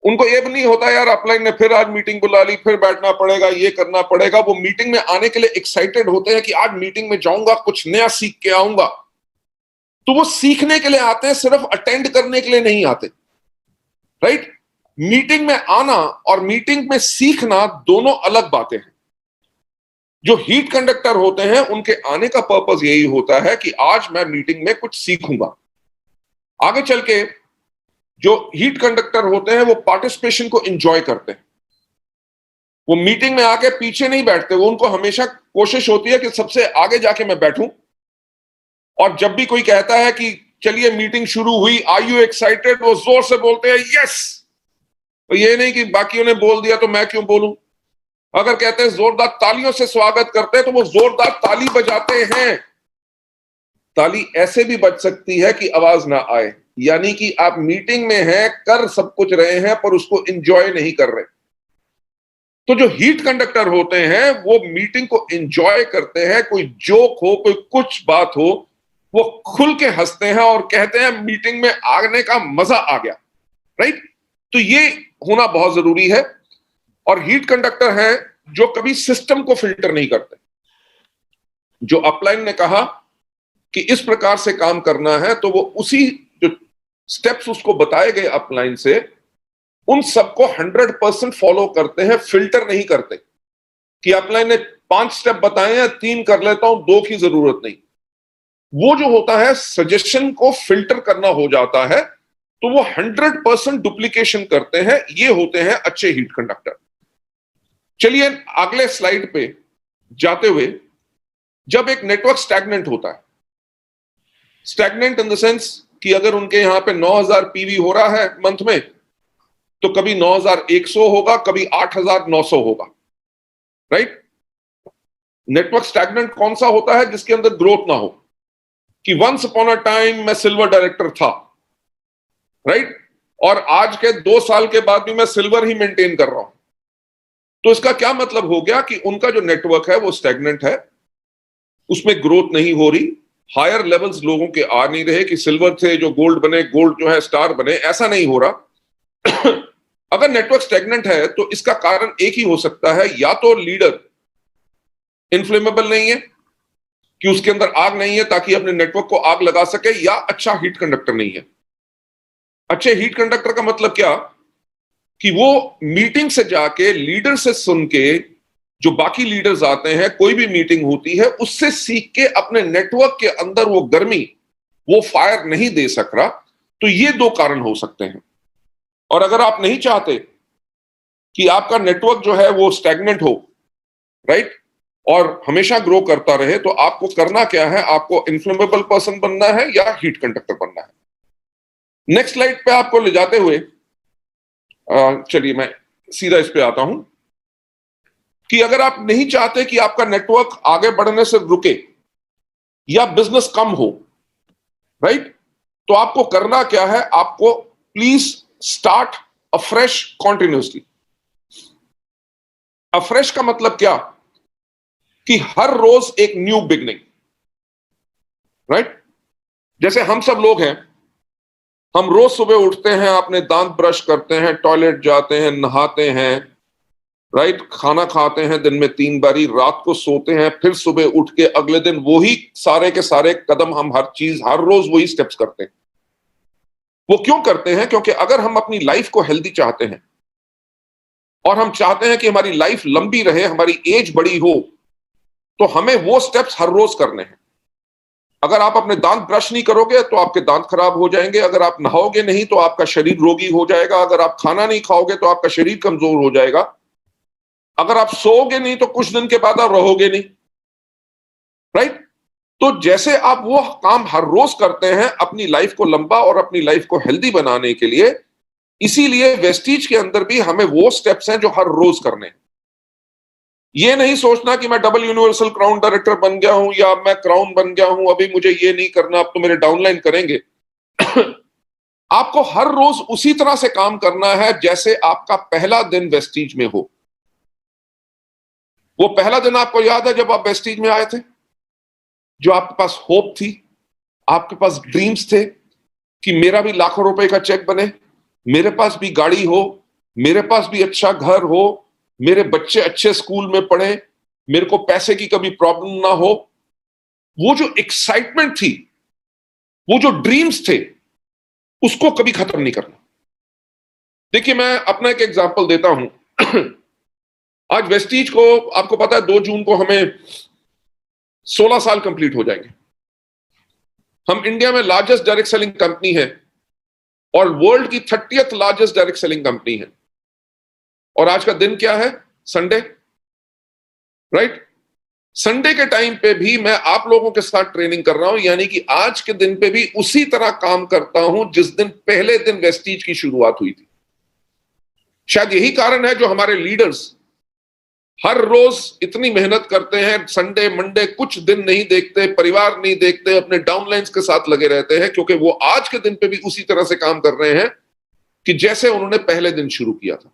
उनको ये भी नहीं होता यार अपलाइन ने फिर आज मीटिंग बुला ली, फिर बैठना पड़ेगा, ये करना पड़ेगा। वो मीटिंग में आने के लिए एक्साइटेड होते हैं कि आज मीटिंग में जाऊंगा, कुछ नया सीख के आऊंगा। तो वो सीखने के लिए आते हैं, सिर्फ अटेंड करने के लिए नहीं आते। राइट? मीटिंग में आना और मीटिंग में सीखना दोनों अलग बातें हैं। जो हीट कंडक्टर होते हैं, उनके आने का पर्पस यही होता है कि आज मैं मीटिंग में कुछ सीखूंगा। आगे चल के जो हीट कंडक्टर होते हैं, वो पार्टिसिपेशन को एंजॉय करते हैं। वो मीटिंग में आके पीछे नहीं बैठते, वो उनको हमेशा कोशिश होती है कि सबसे आगे जाके मैं बैठूं। और जब भी कोई कहता है कि चलिए मीटिंग शुरू हुई, आर यू एक्साइटेड, वो जोर से बोलते हैं यस। तो ये नहीं कि बाकियों ने बोल दिया तो मैं क्यों बोलूं। अगर कहते हैं जोरदार तालियों से स्वागत करते हैं, तो वो जोरदार ताली बजाते हैं। ताली ऐसे भी बज सकती है कि आवाज ना आए, यानी कि आप मीटिंग में हैं, कर सब कुछ रहे हैं, पर उसको एंजॉय नहीं कर रहे। तो जो हीट कंडक्टर होते हैं, वो मीटिंग को एंजॉय करते हैं। कोई जोक हो, कोई कुछ बात हो, वो खुल के हंसते हैं और कहते हैं मीटिंग में आने का मजा आ गया। राइट? तो ये होना बहुत जरूरी है। और हीट कंडक्टर हैं जो कभी सिस्टम को फिल्टर नहीं करते। जो अपलाइन ने कहा कि इस प्रकार से काम करना है, तो वो उसी जो स्टेप्स उसको बताए गए अपलाइन से, उन सबको 100% फॉलो करते हैं, फिल्टर नहीं करते कि अपलाइन ने 5 स्टेप बताए हैं, 3 कर लेता हूं, 2 की जरूरत नहीं। वो जो होता है, सजेशन को फिल्टर करना हो जाता है, तो वो 100% डुप्लीकेशन करते हैं। ये होते हैं अच्छे हीट कंडक्टर। चलिए अगले स्लाइड पे जाते हुए, जब एक नेटवर्क स्टैग्नेंट होता है, स्टैग्नेंट इन द सेंस कि अगर उनके यहां पे 9000 पीवी हो रहा है मंथ में, तो कभी 9100 होगा, कभी 8900 होगा। राइट? नेटवर्क स्टैग्नेंट कौन सा होता है? जिसके अंदर ग्रोथ ना हो, कि वंस अपॉन अ टाइम मैं सिल्वर डायरेक्टर था, राइट, और आज के 2 साल के बाद भी मैं सिल्वर ही मेंटेन कर रहा हूं। तो इसका क्या मतलब हो गया कि उनका जो नेटवर्क है वो स्टैग्नेंट है, उसमें ग्रोथ नहीं हो रही, हायर लेवल्स लोगों के आ नहीं रहे कि सिल्वर से जो गोल्ड बने, गोल्ड जो है स्टार बने, ऐसा नहीं हो रहा। अगर नेटवर्क स्टैग्नेंट है तो इसका कारण एक ही हो सकता है, या तो लीडर इनफ्लेमेबल नहीं है कि उसके अंदर आग नहीं है ताकि अपने नेटवर्क को आग लगा सके, या अच्छा हीट कंडक्टर नहीं है। अच्छे हीट कंडक्टर का मतलब क्या? कि वो मीटिंग से जाके लीडर से सुन के, जो बाकी लीडर्स आते हैं, कोई भी मीटिंग होती है, उससे सीख के अपने नेटवर्क के अंदर वो गर्मी, वो फायर नहीं दे सक रहा। तो ये 2 कारण हो सकते हैं। और अगर आप नहीं चाहते कि आपका नेटवर्क जो है वो स्टैग्नेंट हो, राइट, और हमेशा ग्रो करता रहे, तो आपको करना क्या है? आपको इन्फ्लेमेबल पर्सन बनना है या हीट कंडक्टर बनना है। नेक्स्ट स्लाइड पे आपको ले जाते हुए चलिए मैं सीधा इस पे आता हूं कि अगर आप नहीं चाहते कि आपका नेटवर्क आगे बढ़ने से रुके या बिजनेस कम हो, राइट, तो आपको करना क्या है? आपको please start afresh continuously. Afresh का मतलब क्या? कि हर रोज एक न्यू बिगनिंग। राइट? जैसे हम सब लोग हैं, हम रोज सुबह उठते हैं, अपने दांत ब्रश करते हैं, टॉयलेट जाते हैं, नहाते हैं, राइट, खाना खाते हैं दिन में 3 बारी, रात को सोते हैं, फिर सुबह उठ के अगले दिन वही सारे के सारे कदम, हम हर चीज हर रोज वही स्टेप्स करते हैं। वो क्यों करते हैं? क्योंकि अगर हम अपनी लाइफ को हेल्दी चाहते हैं और हम चाहते हैं कि हमारी लाइफ लंबी रहे, हमारी एज बड़ी हो, तो हमें वो स्टेप्स हर रोज करने हैं। अगर आप अपने दांत ब्रश नहीं करोगे तो आपके दांत खराब हो जाएंगे। अगर आप नहाओगे नहीं तो आपका शरीर रोगी हो जाएगा। अगर आप खाना नहीं खाओगे तो आपका शरीर कमजोर हो जाएगा। अगर आप सोओगे नहीं तो कुछ दिन के बाद आप रहोगे नहीं। राइट? तो जैसे आप वो काम हर रोज करते हैं अपनी लाइफ को लंबा और अपनी लाइफ को हेल्दी बनाने के लिए, इसीलिए वेस्टीज के अंदर भी हमें वो स्टेप्स हैं जो हर रोज करने हैं। ये नहीं सोचना कि मैं डबल यूनिवर्सल क्राउन डायरेक्टर बन गया हूं या मैं क्राउन बन गया हूं, अभी मुझे ये नहीं करना, अब तो मेरे डाउनलाइन करेंगे। आपको हर रोज उसी तरह से काम करना है जैसे आपका पहला दिन वेस्टीज में हो। वो पहला दिन आपको याद है जब आप वेस्टीज में आए थे? जो आपके पास होप थी, आपके पास ड्रीम्स थे कि मेरा भी लाखों रुपए का चेक बने, मेरे पास भी गाड़ी हो, मेरे पास भी अच्छा घर हो, मेरे बच्चे अच्छे स्कूल में पढ़े, मेरे को पैसे की कभी प्रॉब्लम ना हो, वो जो एक्साइटमेंट थी, वो जो ड्रीम्स थे, उसको कभी खत्म नहीं करना। देखिए, मैं अपना एक एग्जांपल देता हूं। आज वेस्टीज को, आपको पता है, 2 जून को हमें 16 साल कंप्लीट हो जाएंगे। हम इंडिया में लार्जेस्ट डायरेक्ट सेलिंग कंपनी है और वर्ल्ड की 30th largest direct selling company है। और आज का दिन क्या है? Sunday, right? संडे के टाइम पे भी मैं आप लोगों के साथ ट्रेनिंग कर रहा हूं, यानी कि आज के दिन पे भी उसी तरह काम करता हूं जिस दिन पहले दिन वेस्टीज की शुरुआत हुई थी। शायद यही कारण है जो हमारे लीडर्स हर रोज इतनी मेहनत करते हैं, संडे मंडे कुछ दिन नहीं देखते, परिवार नहीं देखते, अपने डाउनलाइंस के साथ लगे रहते हैं, क्योंकि वो आज के दिन पे भी उसी तरह से काम कर रहे हैं कि जैसे उन्होंने पहले दिन शुरू किया था।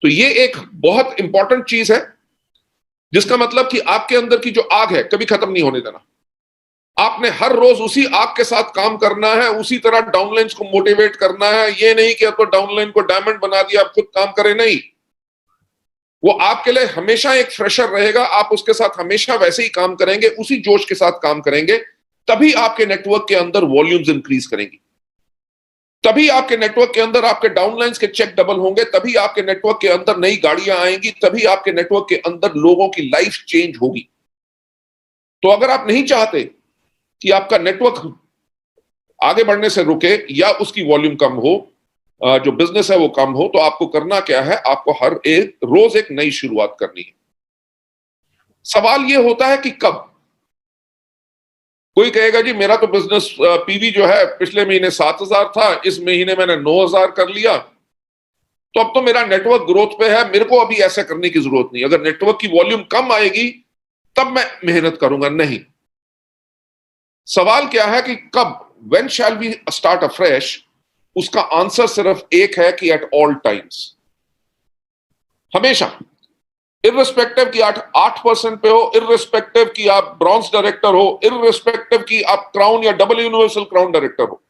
तो ये एक बहुत इंपॉर्टेंट चीज है, जिसका मतलब कि आपके अंदर की जो आग है कभी खत्म नहीं होने देना। आपने हर रोज उसी आग के साथ काम करना है, उसी तरह डाउनलाइंस को मोटिवेट करना है। ये नहीं कि अब तो डाउनलाइन को डायमंड बना दिया, आप खुद काम करें, नहीं। वो आपके लिए हमेशा एक फ्रेशर रहेगा, आप उसके साथ हमेशा वैसे ही काम करेंगे, उसी जोश के साथ काम करेंगे, तभी आपके नेटवर्क के अंदर वॉल्यूम्स इंक्रीज करेंगी, तभी आपके नेटवर्क के अंदर आपके डाउनलाइंस के चेक डबल होंगे, तभी आपके नेटवर्क के अंदर नई गाड़ियां आएंगी, तभी आपके नेटवर्क के अंदर लोगों की लाइफ चेंज होगी। तो अगर आप नहीं चाहते कि आपका नेटवर्क आगे बढ़ने से रुके या उसकी वॉल्यूम कम हो, जो बिजनेस है वो कम हो, तो आपको करना क्या है? आपको हर एक रोज एक नई शुरुआत करनी है। सवाल ये होता है कि कब। कोई कहेगा जी मेरा तो बिजनेस पीवी जो है पिछले महीने 7,000 था, इस महीने मैंने 9,000 कर लिया, तो अब तो मेरा नेटवर्क ग्रोथ पे है, मेरे को अभी ऐसा करने की जरूरत नहीं। अगर नेटवर्क की वॉल्यूम कम आएगी तब मैं मेहनत करूंगा, नहीं। सवाल क्या है कि कब, when shall we start afresh? उसका आंसर सिर्फ एक है कि एट ऑल टाइम्स, हमेशा, इररिस्पेक्टिव कि 8% पे हो, इररिस्पेक्टिव कि आप ब्रॉन्ज डायरेक्टर हो, इररिस्पेक्टिव कि आप क्राउन या डबल यूनिवर्सल क्राउन डायरेक्टर हो।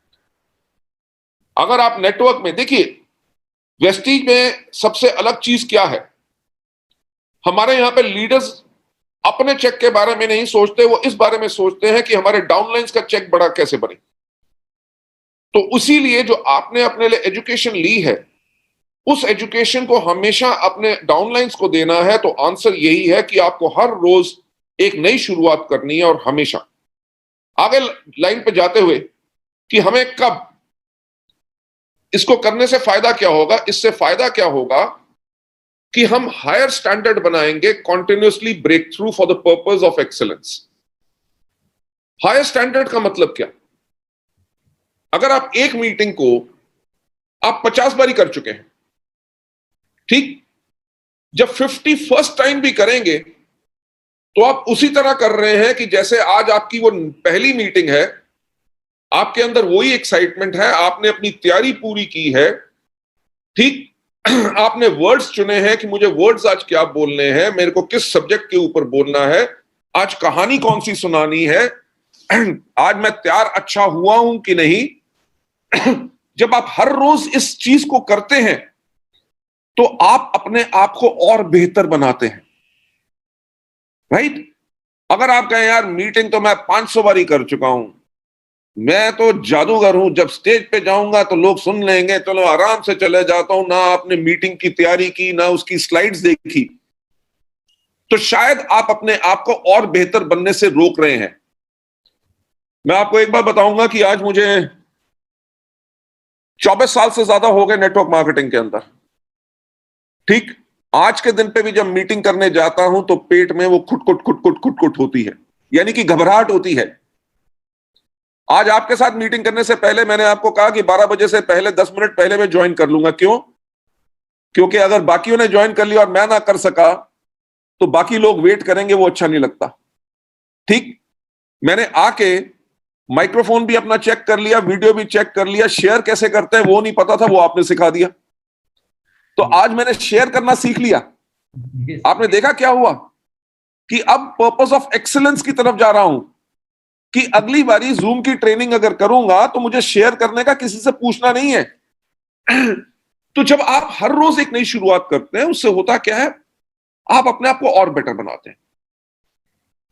अगर आप नेटवर्क में देखिए, वेस्टीज में सबसे अलग चीज क्या है? हमारे यहां पे लीडर्स अपने चेक के बारे में नहीं सोचते, वो इस बारे में सोचते हैं कि हमारे डाउनलाइंस का चेक बड़ा कैसे बने। तो उसीलिए जो आपने अपने लिए एजुकेशन ली है, उस एजुकेशन को हमेशा अपने डाउनलाइंस को देना है। तो आंसर यही है कि आपको हर रोज एक नई शुरुआत करनी है, और हमेशा आगे लाइन पे जाते हुए कि हमें कब, इसको करने से फायदा क्या होगा? इससे फायदा क्या होगा कि हम हायर स्टैंडर्ड बनाएंगे, continuously break through for the purpose of excellence. Higher standard का मतलब क्या? अगर आप एक मीटिंग को आप 50 बारी कर चुके हैं, ठीक, जब 51st टाइम भी करेंगे तो आप उसी तरह कर रहे हैं कि जैसे आज आपकी वो पहली मीटिंग है, आपके अंदर वही एक्साइटमेंट है, आपने अपनी तैयारी पूरी की है, ठीक, आपने वर्ड्स चुने हैं कि मुझे वर्ड्स आज क्या बोलने हैं, मेरे को किस सब्जेक्ट के ऊपर बोलना है, आज कहानी कौन सी सुनानी है, आज मैं तैयार अच्छा हुआ हूं कि नहीं। जब आप हर रोज इस चीज को करते हैं तो आप अपने आप को और बेहतर बनाते हैं, राइट? अगर आप कहें यार मीटिंग तो मैं 500 बारी कर चुका हूं, मैं तो जादूगर हूं, जब स्टेज पे जाऊंगा तो लोग सुन लेंगे, चलो आराम से चले जाता हूं, ना आपने मीटिंग की तैयारी की, ना उसकी स्लाइड्स देखी, तो शायद आप अपने आप को और बेहतर बनने से रोक रहे हैं। मैं आपको एक बार बताऊंगा कि आज मुझे 24 साल से ज्यादा हो गए नेटवर्क मार्केटिंग के अंदर, ठीक। आज के दिन पे भी जब मीटिंग करने जाता हूं तो पेट में वो खुटखुट खुटखुट खुटखुट होती है, यानी कि घबराहट होती है। आज आपके साथ मीटिंग करने से पहले मैंने आपको कहा कि 12 बजे से पहले 10 मिनट पहले मैं ज्वाइन कर लूंगा। क्यों? क्योंकि अगर बाकियों ने ज्वाइन कर लिया और मैं ना कर सका तो बाकी लोग वेट करेंगे, वो अच्छा नहीं लगता, ठीक। मैंने आके माइक्रोफोन भी अपना चेक कर लिया, वीडियो भी चेक कर लिया, शेयर कैसे करते हैं वो नहीं पता था, वो आपने सिखा दिया। तो आज मैंने शेयर करना सीख लिया। आपने देखा क्या हुआ कि अब पर्पस ऑफ एक्सीलेंस की तरफ जा रहा हूं। कि अगली बारी जूम की ट्रेनिंग अगर करूंगा तो मुझे शेयर करने का किसी से पूछना नहीं है। तो जब आप हर रोज एक नई शुरुआत करते हैं, उससे होता क्या है, आप अपने आप को और बेटर बनाते हैं।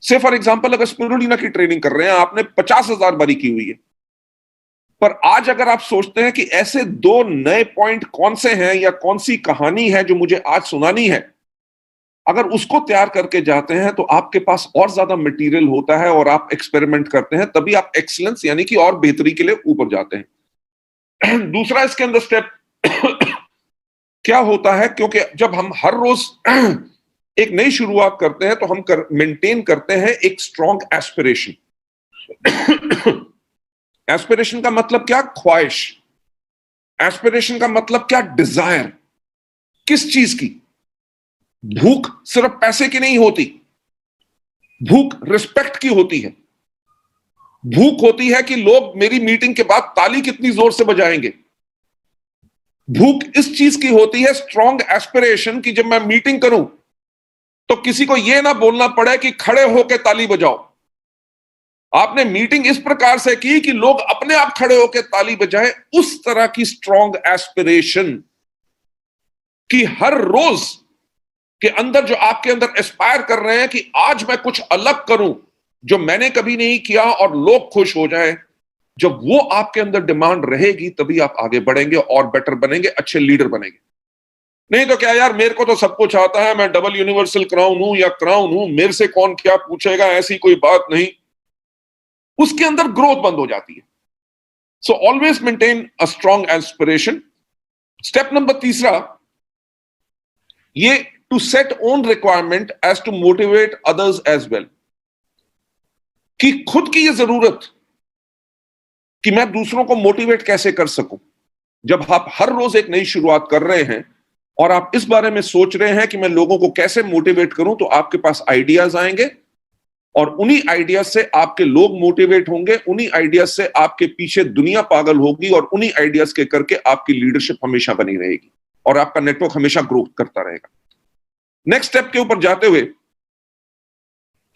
से फॉर एग्जाम्पल, अगर स्पिरुलिना की ट्रेनिंग कर रहे हैं, आपने 50,000 बारी की हुई है, पर आज अगर आप सोचते हैं कि ऐसे 2 नए पॉइंट कौन से हैं या कौन सी कहानी है जो मुझे आज सुनानी है, अगर उसको तैयार करके जाते हैं तो आपके पास और ज्यादा मटेरियल होता है और आप एक्सपेरिमेंट करते हैं, तभी आप एक्सीलेंस यानी कि और बेहतरी के लिए ऊपर जाते हैं। दूसरा इसके अंदर स्टेप क्या होता है, क्योंकि जब हम हर रोज एक नई शुरुआत करते हैं तो हम मेंटेन करते हैं एक स्ट्रॉन्ग एस्पिरेशन। एस्पिरेशन का मतलब क्या? ख्वाहिश। एस्पिरेशन का मतलब क्या? डिजायर। किस चीज की? भूख सिर्फ पैसे की नहीं होती, भूख रिस्पेक्ट की होती है। भूख होती है कि लोग मेरी मीटिंग के बाद ताली कितनी जोर से बजाएंगे। भूख इस चीज की होती है, स्ट्रॉन्ग एस्पिरेशन, कि जब मैं मीटिंग करूं तो किसी को यह ना बोलना पड़े कि खड़े होकर ताली बजाओ। आपने मीटिंग इस प्रकार से की कि लोग अपने आप खड़े होकर ताली बजाएं। उस तरह की स्ट्रॉन्ग एस्पिरेशन कि हर रोज के अंदर जो आपके अंदर एस्पायर कर रहे हैं कि आज मैं कुछ अलग करूं जो मैंने कभी नहीं किया और लोग खुश हो जाएं। जब वो आपके अंदर डिमांड रहेगी तभी आप आगे बढ़ेंगे और बेटर बनेंगे, अच्छे लीडर बनेंगे। नहीं तो क्या यार, मेरे को तो सब कुछ आता है, मैं डबल यूनिवर्सल क्राउन हूं या क्राउन हूं, मेरे से कौन क्या पूछेगा, ऐसी कोई बात नहीं। उसके अंदर ग्रोथ बंद हो जाती है। So always maintain a strong aspiration. Step number तीसरा, ये to set own requirement as to motivate others as well, कि खुद की ये जरूरत कि मैं दूसरों को मोटिवेट कैसे कर सकूं। जब आप हर रोज एक नई शुरुआत कर रहे हैं और आप इस बारे में सोच रहे हैं कि मैं लोगों को कैसे मोटिवेट करूं, तो आपके पास आइडियाज आएंगे और उन्हीं आइडियाज से आपके लोग मोटिवेट होंगे, उन्हीं आइडियाज से आपके पीछे दुनिया पागल होगी और उन्हीं आइडियाज के करके आपकी लीडरशिप हमेशा बनी रहेगी और आपका नेटवर्क हमेशा ग्रो करता रहेगा। नेक्स्ट स्टेप के ऊपर जाते हुए,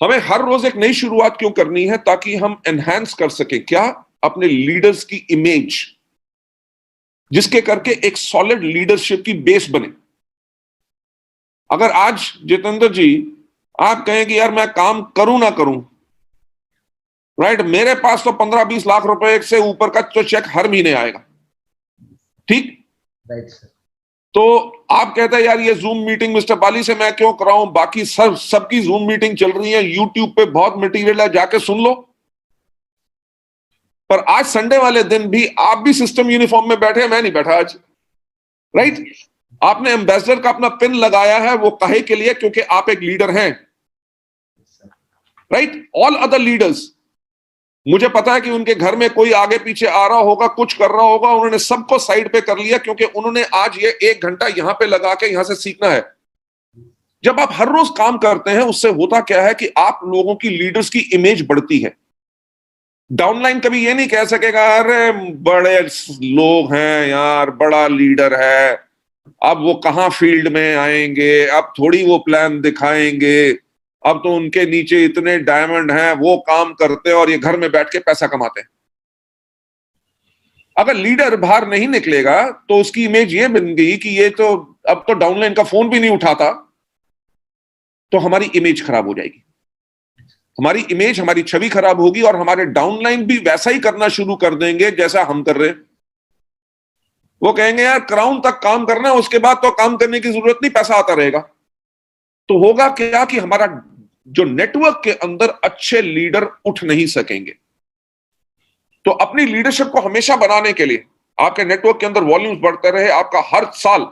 हमें हर रोज एक नई शुरुआत क्यों करनी है? ताकि हम एनहांस कर सके क्या? अपने लीडर्स की इमेज, जिसके करके एक सॉलिड लीडरशिप की बेस बने। अगर आज जितेंद्र जी आप कहें कि यार मैं काम करूं ना करूं, राइट, मेरे पास तो 15-20 लाख रुपए से ऊपर का तो चेक हर महीने आएगा, ठीक, राइट सर। तो आप कहते हैं यार ये जूम मीटिंग मिस्टर बाली से मैं क्यों कराऊं, बाकी सबकी जूम मीटिंग चल रही है, यूट्यूब पे बहुत मटेरियल है, जाके सुन लो। पर आज संडे वाले दिन भी आप भी सिस्टम यूनिफॉर्म में बैठे हैं, मैं नहीं बैठा आज, राइट। आपने एम्बेसडर का अपना पिन लगाया है, वो काहे के लिए? क्योंकि आप एक लीडर हैं, राइट। ऑल अदर लीडर्स, मुझे पता है कि उनके घर में कोई आगे पीछे आ रहा होगा, कुछ कर रहा होगा, उन्होंने सबको साइड पे कर लिया क्योंकि उन्होंने आज ये 1 घंटा यहां पे लगा के यहां से सीखना है। जब आप हर रोज काम करते हैं, उससे होता क्या है कि आप लोगों की, लीडर्स की इमेज बढ़ती है। डाउनलाइन कभी ये नहीं कह सकेगा अरे बड़े लोग हैं यार, बड़ा लीडर है, अब वो कहां फील्ड में आएंगे, अब थोड़ी वो प्लान दिखाएंगे, अब तो उनके नीचे इतने डायमंड हैं, वो काम करते और ये घर में बैठ के पैसा कमाते हैं। अगर लीडर बाहर नहीं निकलेगा तो उसकी इमेज ये बन गई कि ये तो अब तो डाउनलाइन का फोन भी नहीं उठाता, तो हमारी इमेज खराब हो जाएगी, हमारी इमेज, हमारी छवि खराब होगी और हमारे डाउनलाइन भी वैसा ही करना शुरू कर देंगे जैसा हम कर रहे हैं। वो कहेंगे यार क्राउन तक काम करना है, उसके बाद तो काम करने की जरूरत नहीं, पैसा आता रहेगा। तो होगा क्या कि हमारा जो नेटवर्क के अंदर अच्छे लीडर उठ नहीं सकेंगे। तो अपनी लीडरशिप को हमेशा बनाने के लिए आपके नेटवर्क के अंदर वॉल्यूम्स बढ़ते रहे, आपका हर साल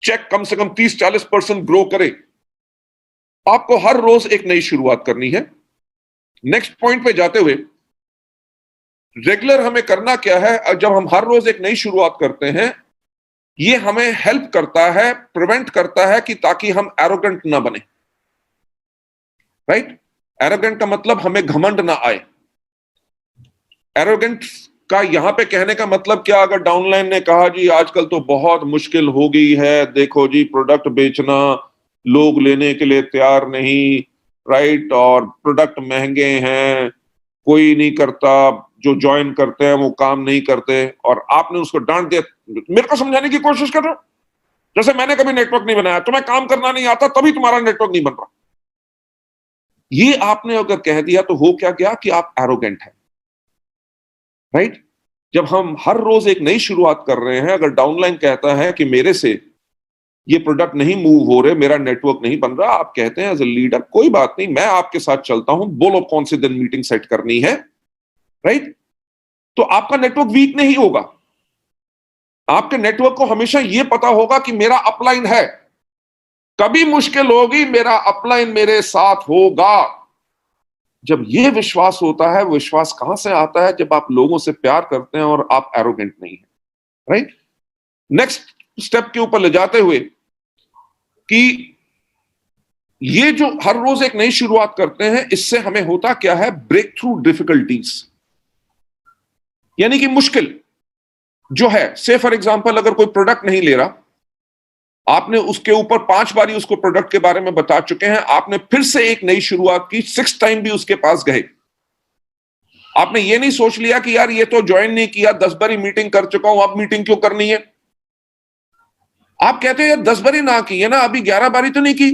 चेक कम से कम 30-40% ग्रो करे, आपको हर रोज एक नई शुरुआत करनी है। नेक्स्ट पॉइंट पे जाते हुए, रेगुलर हमें करना क्या है? जब हम हर रोज एक नई शुरुआत करते हैं, ये हमें हेल्प करता है, प्रिवेंट करता है कि ताकि हम एरोगेंट ना बने, राइट। एरोगेंट का मतलब हमें घमंड ना आए। एरोगेंट का यहां पे कहने का मतलब क्या? अगर डाउनलाइन ने कहा जी आजकल तो बहुत मुश्किल हो गई है, देखो जी प्रोडक्ट बेचना, लोग लेने के लिए तैयार नहीं, राइट, और प्रोडक्ट महंगे हैं, कोई नहीं करता, जो ज्वाइन करते हैं वो काम नहीं करते, और आपने उसको डांट दिया, मेरे को समझाने की कोशिश कर रहे हो जैसे मैंने कभी नेटवर्क नहीं बनाया, तुम्हें काम करना नहीं आता तभी तुम्हारा नेटवर्क नहीं बन रहा। ये आपने अगर कह दिया तो हो क्या गया कि आप एरोगेंट हैं, राइट? जब हम हर रोज एक नई शुरुआत कर रहे हैं, अगर डाउनलाइन कहता है कि मेरे से ये प्रोडक्ट नहीं मूव हो रहे, मेरा नेटवर्क नहीं बन रहा, आप कहते हैं एज ए लीडर कोई बात नहीं, मैं आपके साथ चलता हूं, बोलो कौन से दिन मीटिंग सेट करनी है, राइट? तो आपका नेटवर्क वीक नहीं होगा। आपके नेटवर्क को हमेशा यह पता होगा कि मेरा अपलाइन है, कभी मुश्किल होगी मेरा अपलाइन मेरे साथ होगा। जब यह विश्वास होता है, विश्वास कहां से आता है? जब आप लोगों से प्यार करते हैं और आप एरोगेंट नहीं है, राइट? नेक्स्ट स्टेप के ऊपर ले जाते हुए कि ये जो हर रोज एक नई शुरुआत करते हैं, इससे हमें होता क्या है? ब्रेक थ्रू डिफिकल्टीज, यानी कि मुश्किल जो है, से फॉर एग्जांपल अगर कोई प्रोडक्ट नहीं ले रहा, आपने उसके ऊपर 5 बारी उसको प्रोडक्ट के बारे में बता चुके हैं, आपने फिर से एक नई शुरुआत की, 6 टाइम भी उसके पास गए, आपने ये नहीं सोच लिया कि यार ये तो ज्वाइन नहीं किया, 10 बारी मीटिंग कर चुका हूं, अब मीटिंग क्यों करनी है? आप कहते हैं यार 10 बारी ना की है ना, अभी 11 बारी तो नहीं की,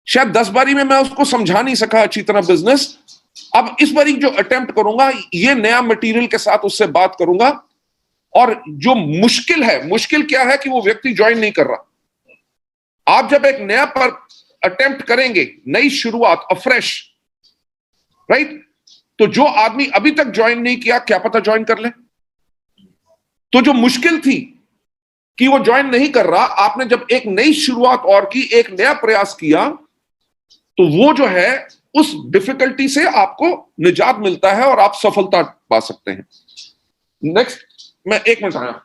शायद 10 बारी में मैं उसको समझा नहीं सका अच्छी तरह बिजनेस, अब इस बारी जो अटेम्प्ट करूंगा, ये नया मटेरियल के साथ उससे बात करूंगा। और जो मुश्किल है, मुश्किल क्या है कि वो व्यक्ति ज्वाइन नहीं कर रहा। आप जब एक नया पर अटेम्प्ट करेंगे, नई शुरुआत, अफ्रेश, राइट, तो जो आदमी अभी तक ज्वाइन नहीं किया, क्या पता ज्वाइन कर ले। तो जो मुश्किल थी कि वो ज्वाइन नहीं कर रहा, आपने जब एक नई शुरुआत और की, एक नया प्रयास किया, तो वो जो है उस डिफिकल्टी से आपको निजात मिलता है और आप सफलता पा सकते हैं। नेक्स्ट, मैं 1 मिनट आया।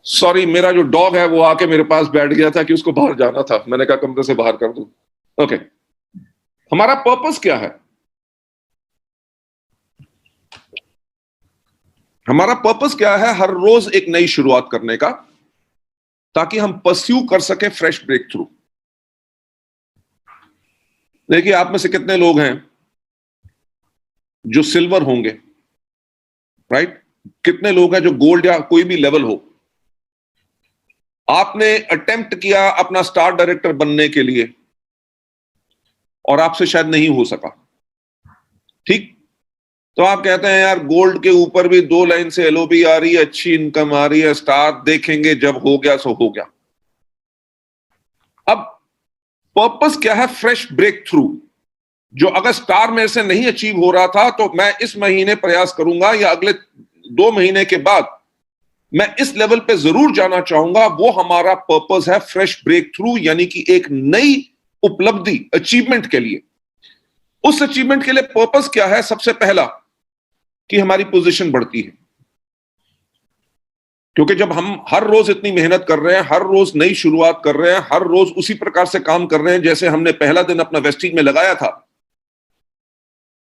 सॉरी, मेरा जो डॉग है वो आके मेरे पास बैठ गया था कि उसको बाहर जाना था, मैंने कहा कमरे से बाहर कर दूं। ओके, हमारा पर्पस क्या है? हमारा पर्पस क्या है? हर रोज एक नई शुरुआत करने का, ताकि हम परस्यू कर सके फ्रेश ब्रेक थ्रू। देखिए, आप में से कितने लोग हैं जो सिल्वर होंगे, राइट? कितने लोग हैं जो गोल्ड या कोई भी लेवल हो? आपने अटेम्प्ट किया अपना स्टार डायरेक्टर बनने के लिए और आपसे शायद नहीं हो सका, ठीक? तो आप कहते हैं यार गोल्ड के ऊपर भी 2 लाइन से एलओबी आ रही है, अच्छी इनकम आ रही है, स्टार देखेंगे जब हो गया सो हो गया। अब पर्पस क्या है? Fresh break through. जो अगर स्टार में से नहीं अचीव हो रहा था, तो मैं इस महीने प्रयास करूंगा या अगले 2 महीने के बाद मैं इस लेवल पे जरूर जाना चाहूंगा। वो हमारा पर्पस है, फ्रेश ब्रेक थ्रू, यानी कि एक नई उपलब्धि, अचीवमेंट के लिए। उस अचीवमेंट के लिए पर्पस क्या है? सबसे पहला कि हमारी पोजीशन बढ़ती है, क्योंकि जब हम हर रोज इतनी मेहनत कर रहे हैं, हर रोज नई शुरुआत कर रहे हैं, हर रोज उसी प्रकार से काम कर रहे हैं जैसे हमने पहला दिन अपना वेस्टिज में लगाया था,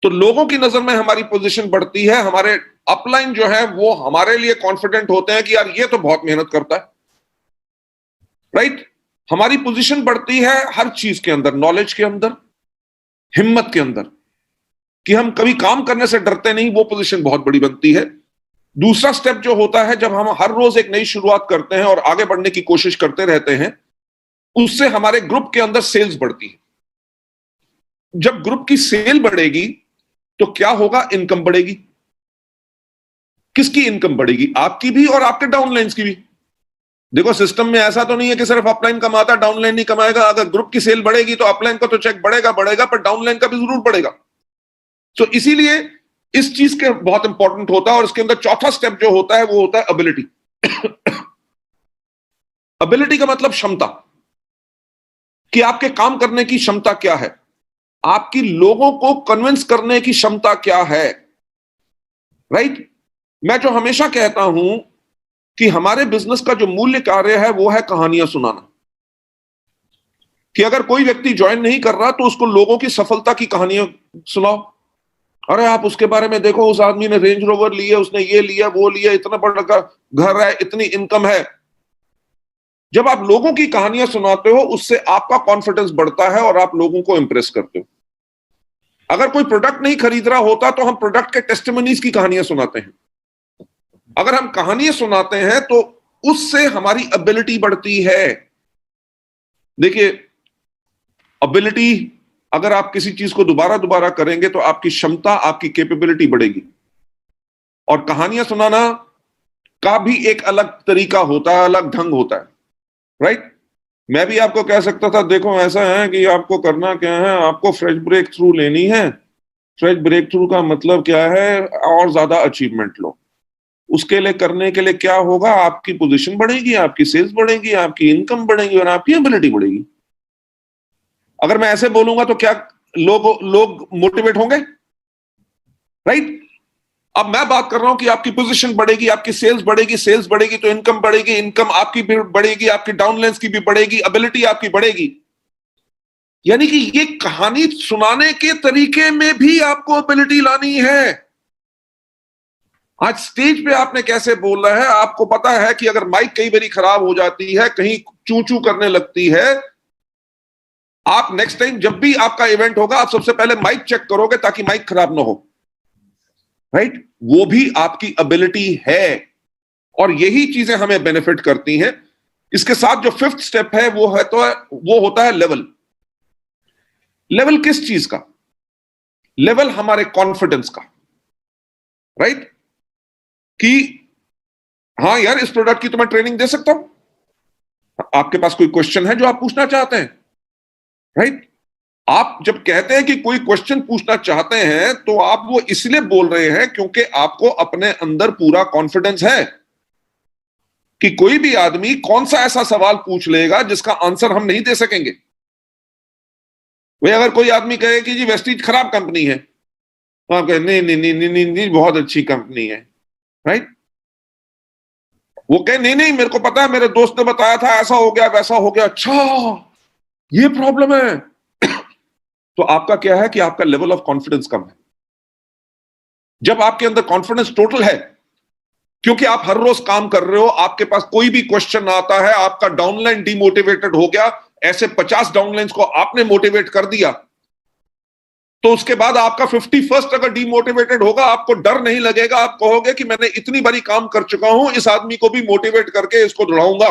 तो लोगों की नजर में हमारी पोजीशन बढ़ती है। हमारे अपलाइन जो है वो हमारे लिए कॉन्फिडेंट होते हैं कि यार ये तो बहुत मेहनत करता है, राइट? हमारी पोजीशन बढ़ती है हर चीज के अंदर, नॉलेज के अंदर, हिम्मत के अंदर, कि हम कभी काम करने से डरते नहीं, वो पोजीशन बहुत बड़ी बनती है। दूसरा स्टेप जो होता है, जब हम हर रोज एक नई शुरुआत करते हैं और आगे बढ़ने की कोशिश करते रहते हैं, उससे हमारे ग्रुप के अंदर सेल्स बढ़ती है। जब ग्रुप की सेल बढ़ेगी तो क्या होगा? इनकम बढ़ेगी। किसकी इनकम बढ़ेगी? आपकी भी और आपके डाउनलाइंस की भी। देखो, सिस्टम में ऐसा तो नहीं है कि सिर्फ अपलाइन कमाता, डाउनलाइन नहीं कमाएगा। अगर ग्रुप की सेल बढ़ेगी तो अपलाइन का तो चेक बढ़ेगा, पर डाउनलाइन का भी जरूर बढ़ेगा। तो इसीलिए इस चीज के बहुत इंपॉर्टेंट होता है। और इसके अंदर चौथा स्टेप जो होता है वो होता है एबिलिटी। एबिलिटी का मतलब क्षमता, कि आपके काम करने की क्षमता क्या है, आपकी लोगों को कन्विंस करने की क्षमता क्या है, राइट? मैं जो हमेशा कहता हूं कि हमारे बिजनेस का जो मूल्य कार्य है वो है कहानियां सुनाना। कि अगर कोई व्यक्ति ज्वाइन नहीं कर रहा तो उसको लोगों की सफलता की कहानियां सुनाओ, अरे आप उसके बारे में देखो, उस आदमी ने रेंज रोवर लिया, उसने ये लिया, वो लिया, इतना बड़ा घर है, इतनी इनकम है। जब आप लोगों की कहानियां सुनाते हो, उससे आपका कॉन्फिडेंस बढ़ता है और आप लोगों को इंप्रेस करते हो। अगर कोई प्रोडक्ट नहीं खरीद रहा होता तो हम प्रोडक्ट के टेस्टिमनीज की कहानियां सुनाते हैं। अगर हम कहानियां सुनाते हैं तो उससे हमारी एबिलिटी बढ़ती है। देखिए, एबिलिटी, अगर आप किसी चीज को दोबारा दोबारा करेंगे तो आपकी क्षमता, आपकी कैपेबिलिटी बढ़ेगी। और कहानियां सुनाना का भी एक अलग तरीका होता है, अलग ढंग होता है, राइट। मैं भी आपको कह सकता था, देखो ऐसा है कि आपको करना क्या है, आपको फ्रेश ब्रेक थ्रू लेनी है। फ्रेश ब्रेक थ्रू का मतलब क्या है, और ज्यादा अचीवमेंट लो। उसके लिए करने के लिए क्या होगा, आपकी पोजीशन बढ़ेगी, आपकी सेल्स बढ़ेगी, आपकी इनकम बढ़ेगी और आपकी एबिलिटी बढ़ेगी। अगर मैं ऐसे बोलूंगा तो क्या लोग लोग मोटिवेट होंगे, राइट। अब मैं बात कर रहा हूं कि आपकी पोजीशन बढ़ेगी, आपकी सेल्स बढ़ेगी, सेल्स बढ़ेगी तो इनकम बढ़ेगी, इनकम आपकी भी बढ़ेगी, आपकी डाउनलाइंस की भी बढ़ेगी, एबिलिटी आपकी बढ़ेगी। यानी कि ये कहानी सुनाने के तरीके में भी आपको एबिलिटी लानी है। आज स्टेज पे आपने कैसे बोलना है, आपको पता है कि अगर माइक कई बारी खराब हो जाती है, कहीं चू चू करने लगती है, आप नेक्स्ट टाइम जब भी आपका इवेंट होगा, आप सबसे पहले माइक चेक करोगे ताकि माइक खराब ना हो, राइट। वो भी आपकी एबिलिटी है और यही चीजें हमें बेनिफिट करती हैं। इसके साथ जो फिफ्थ स्टेप है वो है, तो वो होता है लेवल। लेवल किस चीज का? लेवल हमारे कॉन्फिडेंस का, राइट। कि हाँ यार, इस प्रोडक्ट की तो मैं ट्रेनिंग दे सकता हूं। आपके पास कोई क्वेश्चन है जो आप पूछना चाहते हैं, राइट। आप जब कहते हैं कि कोई क्वेश्चन पूछना चाहते हैं तो आप वो इसलिए बोल रहे हैं क्योंकि आपको अपने अंदर पूरा कॉन्फिडेंस है कि कोई भी आदमी कौन सा ऐसा सवाल पूछ लेगा जिसका आंसर हम नहीं दे सकेंगे। वे अगर कोई आदमी कहे कि जी वेस्टीज खराब कंपनी है, तो आप कहें नहीं नहीं नहीं नहीं नहीं, नहीं बहुत अच्छी कंपनी है, राइट। वो कहे नहीं नहीं, मेरे को पता है, मेरे दोस्त ने बताया था, ऐसा हो गया वैसा हो गया, अच्छा ये प्रॉब्लम है। तो आपका क्या है कि आपका लेवल ऑफ कॉन्फिडेंस कम है। जब आपके अंदर कॉन्फिडेंस टोटल है, क्योंकि आप हर रोज काम कर रहे हो, आपके पास कोई भी क्वेश्चन आता है, आपका डाउनलाइन डिमोटिवेटेड हो गया, ऐसे 50 डाउनलाइंस को आपने मोटिवेट कर दिया, तो उसके बाद आपका 51st अगर डिमोटिवेटेड होगा, आपको डर नहीं लगेगा, आप कहोगे कि मैंने इतनी बारी काम कर चुका हूं, इस आदमी को भी मोटिवेट करके इसको दौड़ाऊंगा।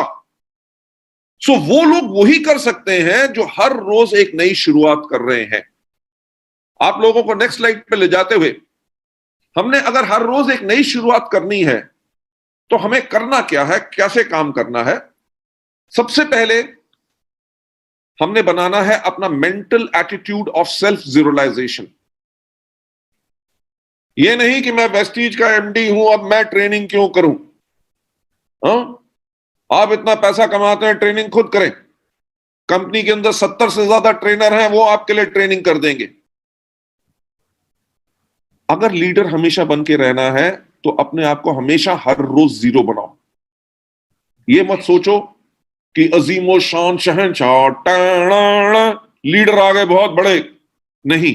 सो वो लोग वही कर सकते हैं जो हर रोज एक नई शुरुआत कर रहे हैं। आप लोगों को नेक्स्ट स्लाइड पे ले जाते हुए, हमने अगर हर रोज एक नई शुरुआत करनी है तो हमें करना क्या है, कैसे काम करना है। सबसे पहले हमने बनाना है अपना मेंटल एटीट्यूड ऑफ सेल्फ जीरोलाइजेशन। ये नहीं कि मैं वेस्टीज का एमडी हूं, अब मैं ट्रेनिंग क्यों करूं। हाँ, आप इतना पैसा कमाते हैं, ट्रेनिंग खुद करें। कंपनी के अंदर 70 से ज्यादा ट्रेनर हैं, वो आपके लिए ट्रेनिंग कर देंगे। अगर लीडर हमेशा बन के रहना है तो अपने आप को हमेशा हर रोज जीरो बनाओ। ये मत सोचो कि अजीमो शान शहनशाह लीडर आ गए बहुत बड़े। नहीं,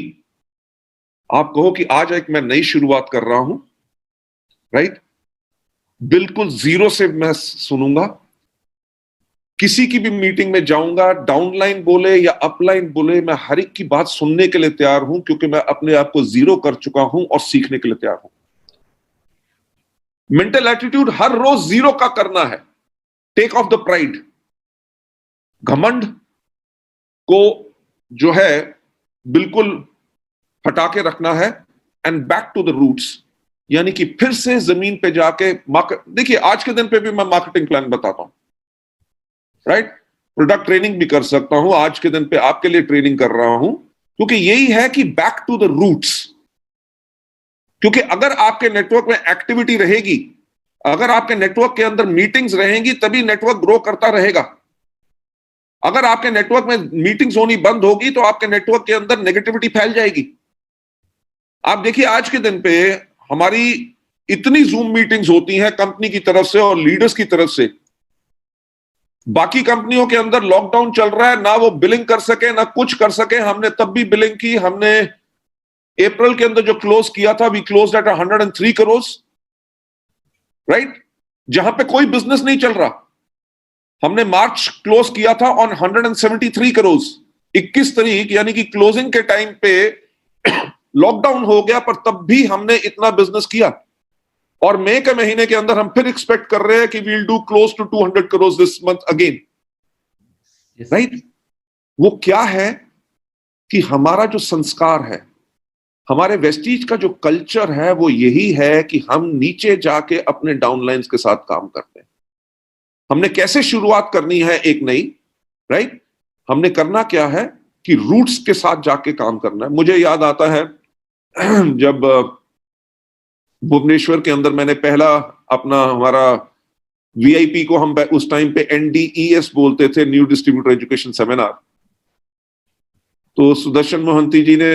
आप कहो कि आज एक मैं नई शुरुआत कर रहा हूं, राइट। बिल्कुल जीरो से मैं सुनूंगा, किसी की भी मीटिंग में जाऊंगा, डाउनलाइन बोले या अपलाइन बोले, मैं हर एक की बात सुनने के लिए तैयार हूं, क्योंकि मैं अपने आप को जीरो कर चुका हूं और सीखने के लिए तैयार हूं। मेंटल एटीट्यूड हर रोज जीरो का करना है। टेक ऑफ द प्राइड, घमंड को जो है बिल्कुल हटा के रखना है, and back to the roots, यानी कि फिर से जमीन पे जाके देखिए, आज के दिन पे भी मैं मार्केटिंग प्लान बताता हूं, राइट। प्रोडक्ट ट्रेनिंग भी कर सकता हूं, आज के दिन पे आपके लिए ट्रेनिंग कर रहा हूं, क्योंकि यही है कि बैक टू द रूट्स। क्योंकि अगर आपके नेटवर्क में एक्टिविटी रहेगी, अगर आपके नेटवर्क के अंदर मीटिंग्स रहेंगी, तभी नेटवर्क ग्रो करता रहेगा। अगर आपके नेटवर्क में मीटिंग्स होनी बंद होगी तो आपके नेटवर्क के अंदर नेगेटिविटी फैल जाएगी। आप देखिए, आज के दिन पे हमारी इतनी जूम मीटिंग्स होती हैं कंपनी की तरफ से और लीडर्स की तरफ से। बाकी कंपनियों के अंदर लॉकडाउन चल रहा है, ना वो बिलिंग कर सके ना कुछ कर सके, हमने तब भी बिलिंग की, हमने अप्रैल के अंदर जो क्लोज किया था, we close at 103 crore, right, जहां पे कोई बिजनेस नहीं चल रहा। हमने मार्च क्लोज किया था ऑन 173 करोड़, 21 तारीख, यानी कि क्लोजिंग के टाइम पे लॉकडाउन हो गया, पर तब भी हमने इतना बिजनेस किया। और मई के महीने के अंदर हम फिर एक्सपेक्ट कर रहे हैं कि we'll do close to 200 crore this month again, right. वो क्या है कि हमारा जो संस्कार है, हमारे वेस्टीज का जो कल्चर है, वो यही है कि हम नीचे जाके अपने डाउनलाइंस के साथ काम करते हैं। हमने कैसे शुरुआत करनी है एक नई, राइट, हमने करना क्या है कि रूट्स के साथ जाके काम करना है। मुझे याद आता है जब भुवनेश्वर के अंदर मैंने पहला अपना हमारा वीआईपी को हम उस टाइम पे NDES बोलते थे, न्यू डिस्ट्रीब्यूटर एजुकेशन सेमिनार। तो सुदर्शन मोहंती जी ने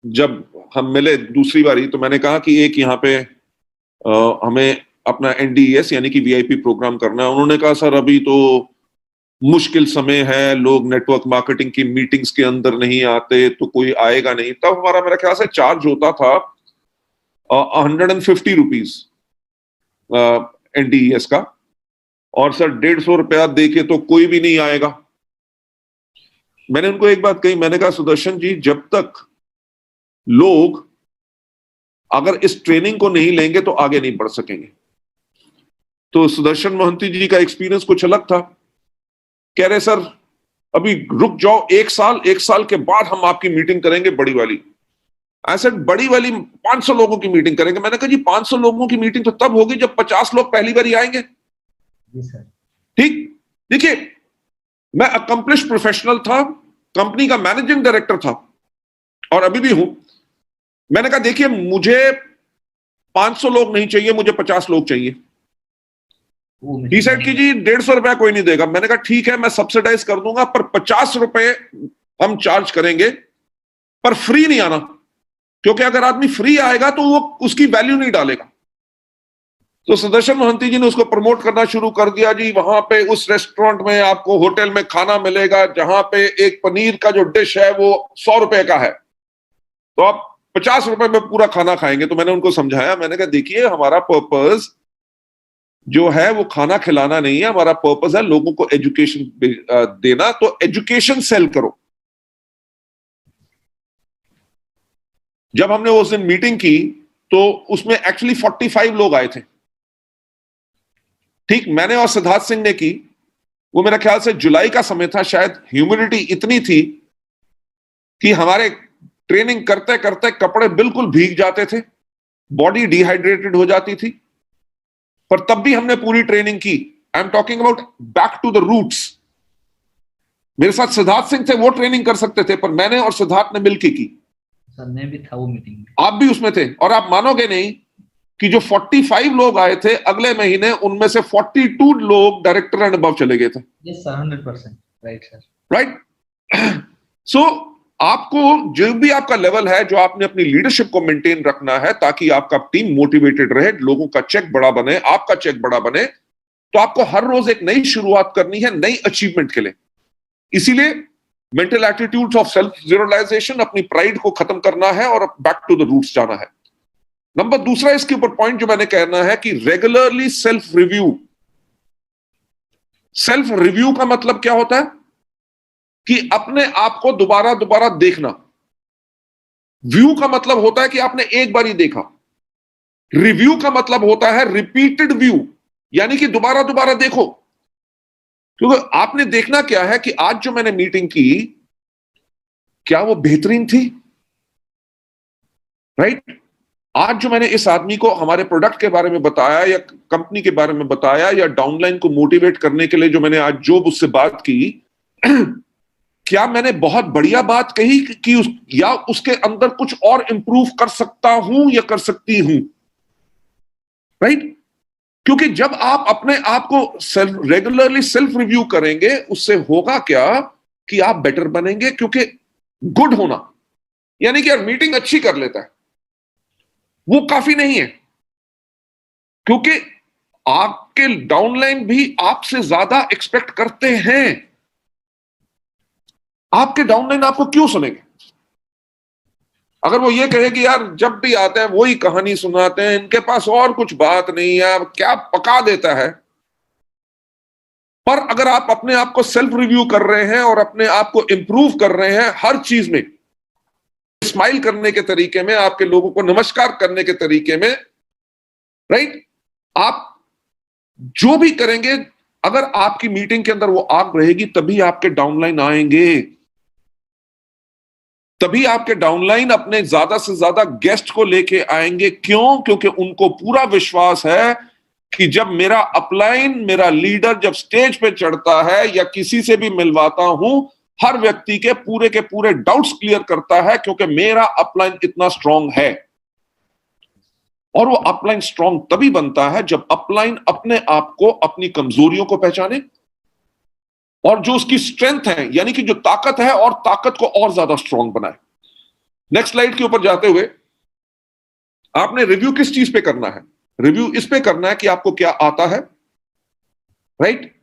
जब हम मिले दूसरी बारी, तो मैंने कहा कि एक यहाँ पे हमें अपना NDES यानी कि वीआईपी प्रोग्राम करना है। उन्होंने कहा सर अभी तो मुश्किल समय है, लोग नेटवर्क मार्केटिंग की मीटिंग्स के अंदर नहीं आते, तो कोई आएगा नहीं। तब हमारा मेरा ख्याल से चार्ज होता था 150 रुपीज NDES का, और सर 150 रुपया दे के तो कोई भी नहीं आएगा। मैंने उनको एक बात कही, मैंने कहा सुदर्शन जी, जब तक लोग अगर इस ट्रेनिंग को नहीं लेंगे तो आगे नहीं बढ़ सकेंगे। तो सुदर्शन मोहंती जी का एक्सपीरियंस कुछ अलग था। कह रहे सर अभी रुक जाओ, एक साल के बाद हम आपकी मीटिंग करेंगे बड़ी वाली। ऐसे बड़ी वाली 500 लोगों की मीटिंग करेंगे। मैंने कहा जी 500 लोगों की मीटिंग तो तब होगी जब 50 लोग पहली बार आएंगे। ठीक, देखिए मैं अकम्प्लिश प्रोफेशनल था, कंपनी का मैनेजिंग डायरेक्टर था और अभी भी हूं। मैंने कहा देखिए मुझे 500 लोग नहीं चाहिए, मुझे 50 लोग चाहिए। ही सेड कि जी 150 रुपया कोई नहीं देगा। मैंने कहा ठीक है, मैं सब्सिडाइज कर दूंगा, पर 50 रुपए हम चार्ज करेंगे, पर फ्री नहीं आना, क्योंकि अगर आदमी फ्री आएगा तो वो उसकी वैल्यू नहीं डालेगा। तो सुदर्शन मोहंती जी ने उसको प्रमोट करना शुरू कर दिया। जी वहां पे उस रेस्टोरेंट में आपको होटल में खाना मिलेगा जहां पे एक पनीर का जो डिश है वो 100 रुपए का है, तो आप 50 रुपए में पूरा खाना खाएंगे। तो मैंने उनको समझाया, मैंने कहा देखिए हमारा पर्पस जो है वो खाना खिलाना नहीं है, हमारा पर्पस है लोगों को एजुकेशन देना, तो एजुकेशन सेल करो। जब हमने उस दिन मीटिंग की तो उसमें एक्चुअली 45 लोग आए थे। ठीक, मैंने और सिद्धार्थ सिंह ने की, वो मेरा ख्याल से जुलाई का समय था, शायद ह्यूमिडिटी इतनी थी कि हमारे ट्रेनिंग करते करते कपड़े बिल्कुल भीग जाते थे, बॉडी डिहाइड्रेटेड हो जाती थी, पर तब भी हमने पूरी ट्रेनिंग की। I am talking about back to the roots. मेरे साथ सिद्धार्थ सिंह थे, वो ट्रेनिंग कर सकते थे, पर मैंने और सिद्धार्थ ने मिलकर की। सर मैं भी था वो मीटिंग में, आप भी उसमें थे, और आप मानोगे नहीं कि जो 45 लोग आए थे, अगले महीने उनमें से 42 लोग डायरेक्टर एंड अबव चले गए थे। Yes sir, 100%, right sir, right. So आपको जो भी आपका लेवल है, जो आपने अपनी लीडरशिप को मेंटेन रखना है ताकि आपका टीम मोटिवेटेड रहे, लोगों का चेक बड़ा बने, आपका चेक बड़ा बने, तो आपको हर रोज एक नई शुरुआत करनी है, नई अचीवमेंट के लिए। इसीलिए mental attitudes of self realisation, अपनी प्राइड को खत्म करना है और बैक टू द रूट्स जाना है। नंबर दूसरा इसके ऊपर पॉइंट जो मैंने कहना है कि regularly self review. Self review का मतलब क्या होता है कि अपने आप को दोबारा दोबारा देखना। व्यू का मतलब होता है कि आपने एक बार ही देखा। रिव्यू का मतलब होता है रिपीटेड व्यू, यानी कि दोबारा दोबारा देखो। क्योंकि आपने देखना क्या है कि आज जो मैंने मीटिंग की, क्या वो बेहतरीन थी? राइट। आज जो मैंने इस आदमी को हमारे प्रोडक्ट के बारे में बताया, या कंपनी के बारे में बताया, या डाउनलाइन को मोटिवेट करने के लिए जो मैंने आज जो उससे बात की, क्या मैंने बहुत बढ़िया बात कही कि या उसके अंदर कुछ और इंप्रूव कर सकता हूं या कर सकती हूं? राइट। क्योंकि जब आप अपने आप को रेगुलरली सेल्फ रिव्यू करेंगे, उससे होगा क्या कि आप बेटर बनेंगे। क्योंकि गुड होना यानी कि यार मीटिंग अच्छी कर लेता है, वो काफी नहीं है। क्योंकि आपके डाउनलाइन भी आपसे ज्यादा एक्सपेक्ट करते हैं। आपके डाउनलाइन आपको क्यों सुनेंगे? अगर वो ये कहे कि यार जब भी आते हैं वही कहानी सुनाते हैं, इनके पास और कुछ बात नहीं है, अब क्या पका देता है। पर अगर आप अपने आप को सेल्फ रिव्यू कर रहे हैं और अपने आप को इंप्रूव कर रहे हैं हर चीज में, स्माइल करने के तरीके में, आपके लोगों को नमस्कार करने के तरीके में, राइट, आप जो भी करेंगे, अगर आपकी मीटिंग के अंदर वो आग रहेगी तभी आपके डाउनलाइन आएंगे, तभी आपके डाउनलाइन अपने ज्यादा से ज्यादा गेस्ट को लेके आएंगे। क्यों? क्योंकि उनको पूरा विश्वास है कि जब मेरा अपलाइन, मेरा लीडर जब स्टेज पे चढ़ता है या किसी से भी मिलवाता हूं, हर व्यक्ति के पूरे डाउट्स क्लियर करता है, क्योंकि मेरा अपलाइन इतना स्ट्रांग है। और वो अपलाइन स्ट्रांग तभी बनता है जब अपलाइन अपने आप को, अपनी कमजोरियों को पहचाने और जो उसकी स्ट्रेंथ है, यानी कि जो ताकत है, और ताकत को और ज्यादा स्ट्रांग बनाए। नेक्स्ट स्लाइड के ऊपर जाते हुए, आपने रिव्यू किस चीज पे करना है? रिव्यू इस पे करना है कि आपको क्या आता है, राइट,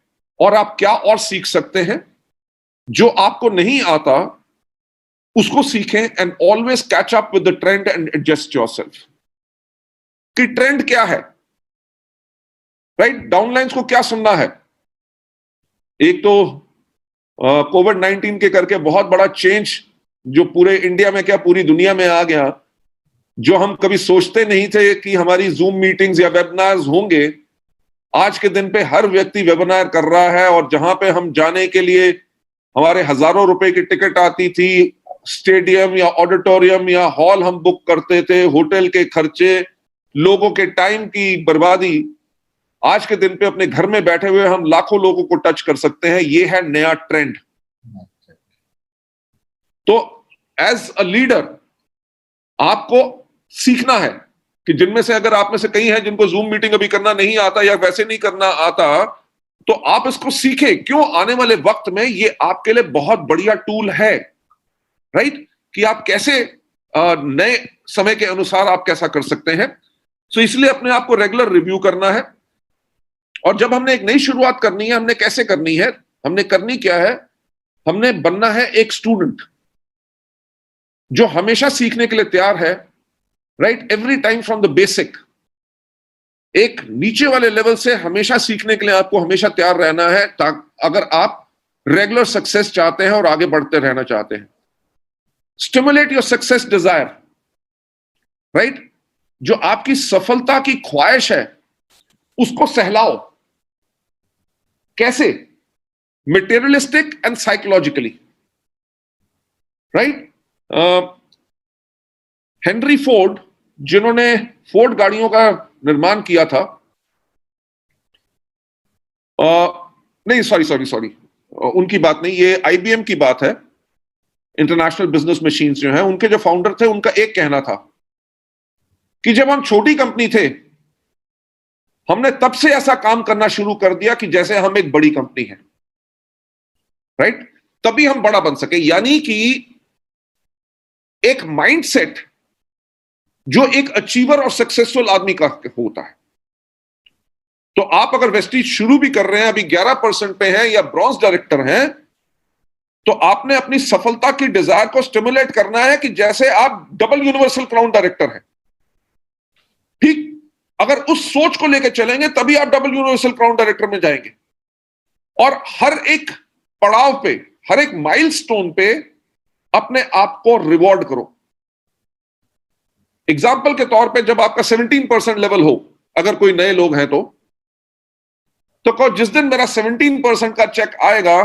और आप क्या और सीख सकते हैं। जो आपको नहीं आता उसको सीखें, and always catch up with the trend and adjust yourself. कि ट्रेंड क्या है, राइट, डाउनलाइंस को क्या सुनना है। एक तो कोविड-19 के करके बहुत बड़ा चेंज जो पूरे इंडिया में क्या पूरी दुनिया में आ गया, जो हम कभी सोचते नहीं थे कि हमारी जूम मीटिंग्स या वेबिनार्स होंगे, आज के दिन पे हर व्यक्ति वेबिनार कर रहा है। और जहां पे हम जाने के लिए हमारे हजारों रुपए की टिकट आती थी, स्टेडियम या ऑडिटोरियम या हॉल हम बुक करते थे, होटल के खर्चे, लोगों के टाइम की बर्बादी, आज के दिन पे अपने घर में बैठे हुए हम लाखों लोगों को टच कर सकते हैं। ये है नया ट्रेंड। तो एज अ लीडर आपको सीखना है कि जिनमें से अगर आप में से कई हैं जिनको जूम मीटिंग अभी करना नहीं आता या वैसे नहीं करना आता, तो आप इसको सीखें। क्यों? आने वाले वक्त में ये आपके लिए बहुत बढ़िया टूल है, राइट, कि आप कैसे नए समय के अनुसार आप कैसा कर सकते हैं। सो इसलिए अपने आप को रेगुलर रिव्यू करना है। और जब हमने एक नई शुरुआत करनी है, हमने कैसे करनी है, हमने करनी क्या है, हमने बनना है एक स्टूडेंट जो हमेशा सीखने के लिए तैयार है, right, every time from the basic. एक नीचे वाले लेवल से हमेशा सीखने के लिए आपको हमेशा तैयार रहना है, अगर आप रेगुलर सक्सेस चाहते हैं और आगे बढ़ते रहना चाहते हैं। Stimulate your success desire, right, जो आपकी सफलता की ख्वाहिश है उसको सहलाओ। कैसे? Materialistic and psychologically, right. Henry Ford, जिन्होंने फोर्ड गाड़ियों का निर्माण किया था, नहीं सॉरी, उनकी बात नहीं, ये आईबीएम की बात है। इंटरनेशनल बिजनेस मशीन्स जो है, उनके जो फाउंडर थे, उनका एक कहना था कि जब हम छोटी कंपनी थे, हमने तब से ऐसा काम करना शुरू कर दिया कि जैसे हम एक बड़ी कंपनी है, राइट, तभी हम बड़ा बन सके। यानी कि एक माइंडसेट जो एक अचीवर और सक्सेसफुल आदमी का होता है। तो आप अगर वेस्टीज शुरू भी कर रहे हैं, अभी 11% पे हैं या ब्रॉन्ज डायरेक्टर हैं, तो आपने अपनी सफलता की डिजायर को स्टिमुलेट करना है कि जैसे आप डबल यूनिवर्सल क्राउन डायरेक्टर हैं। ठीक, अगर उस सोच को लेकर चलेंगे तभी आप डबल यूनिवर्सल क्राउन डायरेक्टर में जाएंगे। और हर एक पड़ाव पे, हर एक माइलस्टोन पे अपने आप को रिवॉर्ड करो। एग्जाम्पल के तौर पे, जब आपका 17% लेवल हो, अगर कोई नए लोग हैं तो कहो जिस दिन मेरा 17% का चेक आएगा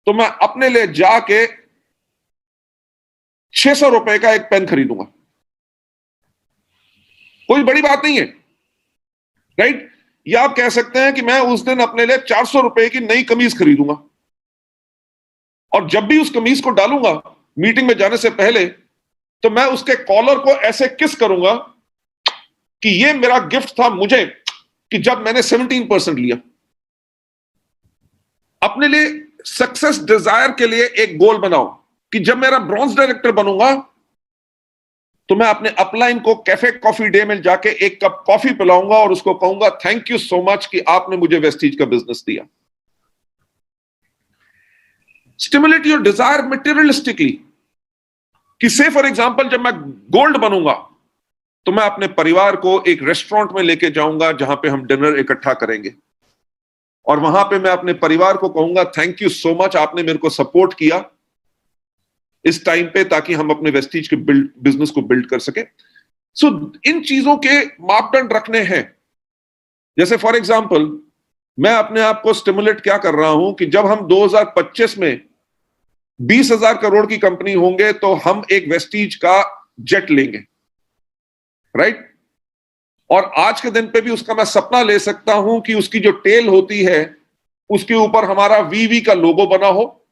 तो मैं अपने लिए जाके 600 रुपए का एक पेन खरीदूंगा। कोई बड़ी बात नहीं है, राइट। या आप कह सकते हैं कि मैं उस दिन अपने लिए 400 रुपए की नई कमीज खरीदूंगा, और जब भी उस कमीज को डालूंगा मीटिंग में जाने से पहले, तो मैं उसके कॉलर को ऐसे किस करूंगा कि ये मेरा गिफ्ट था मुझे कि जब मैंने 17% लिया। अपने लिए सक्सेस डिजायर के लिए एक गोल बनाओ कि जब मेरा ब्रॉन्ज डायरेक्टर बनूंगा तो मैं अपने अपलाइन को कैफे कॉफी डे में जाके एक कप कॉफी पिलाऊंगा और उसको कहूंगा थैंक यू सो मच कि आपने मुझे वेस्टीज का बिजनेस दिया। स्टिमुलेट योर डिजायर मटेरियलिस्टिकली, कि से फॉर एग्जांपल जब मैं गोल्ड बनूंगा तो मैं अपने परिवार को एक रेस्टोरेंट में लेके जाऊंगा जहां पे हम डिनर इकट्ठा करेंगे, और वहां पे मैं अपने परिवार को कहूंगा थैंक यू सो मच, आपने मेरे को सपोर्ट किया इस टाइम पे, ताकि हम अपने वेस्टीज के बिजनेस को बिल्ड कर सके। सो इन चीजों के मापदंड रखने हैं। जैसे फॉर एग्जांपल मैं अपने आप को स्टिमुलेट क्या कर रहा हूं कि जब हम 2025 में 20,000 करोड़ की कंपनी होंगे तो हम एक वेस्टीज का जेट लेंगे, राइट? और आज के दिन पे भी उसका मैं सपना ले सकता हूं कि उसकी जो टेल होती है उसके ऊपर हमारा वीवी का लोगो बना हो,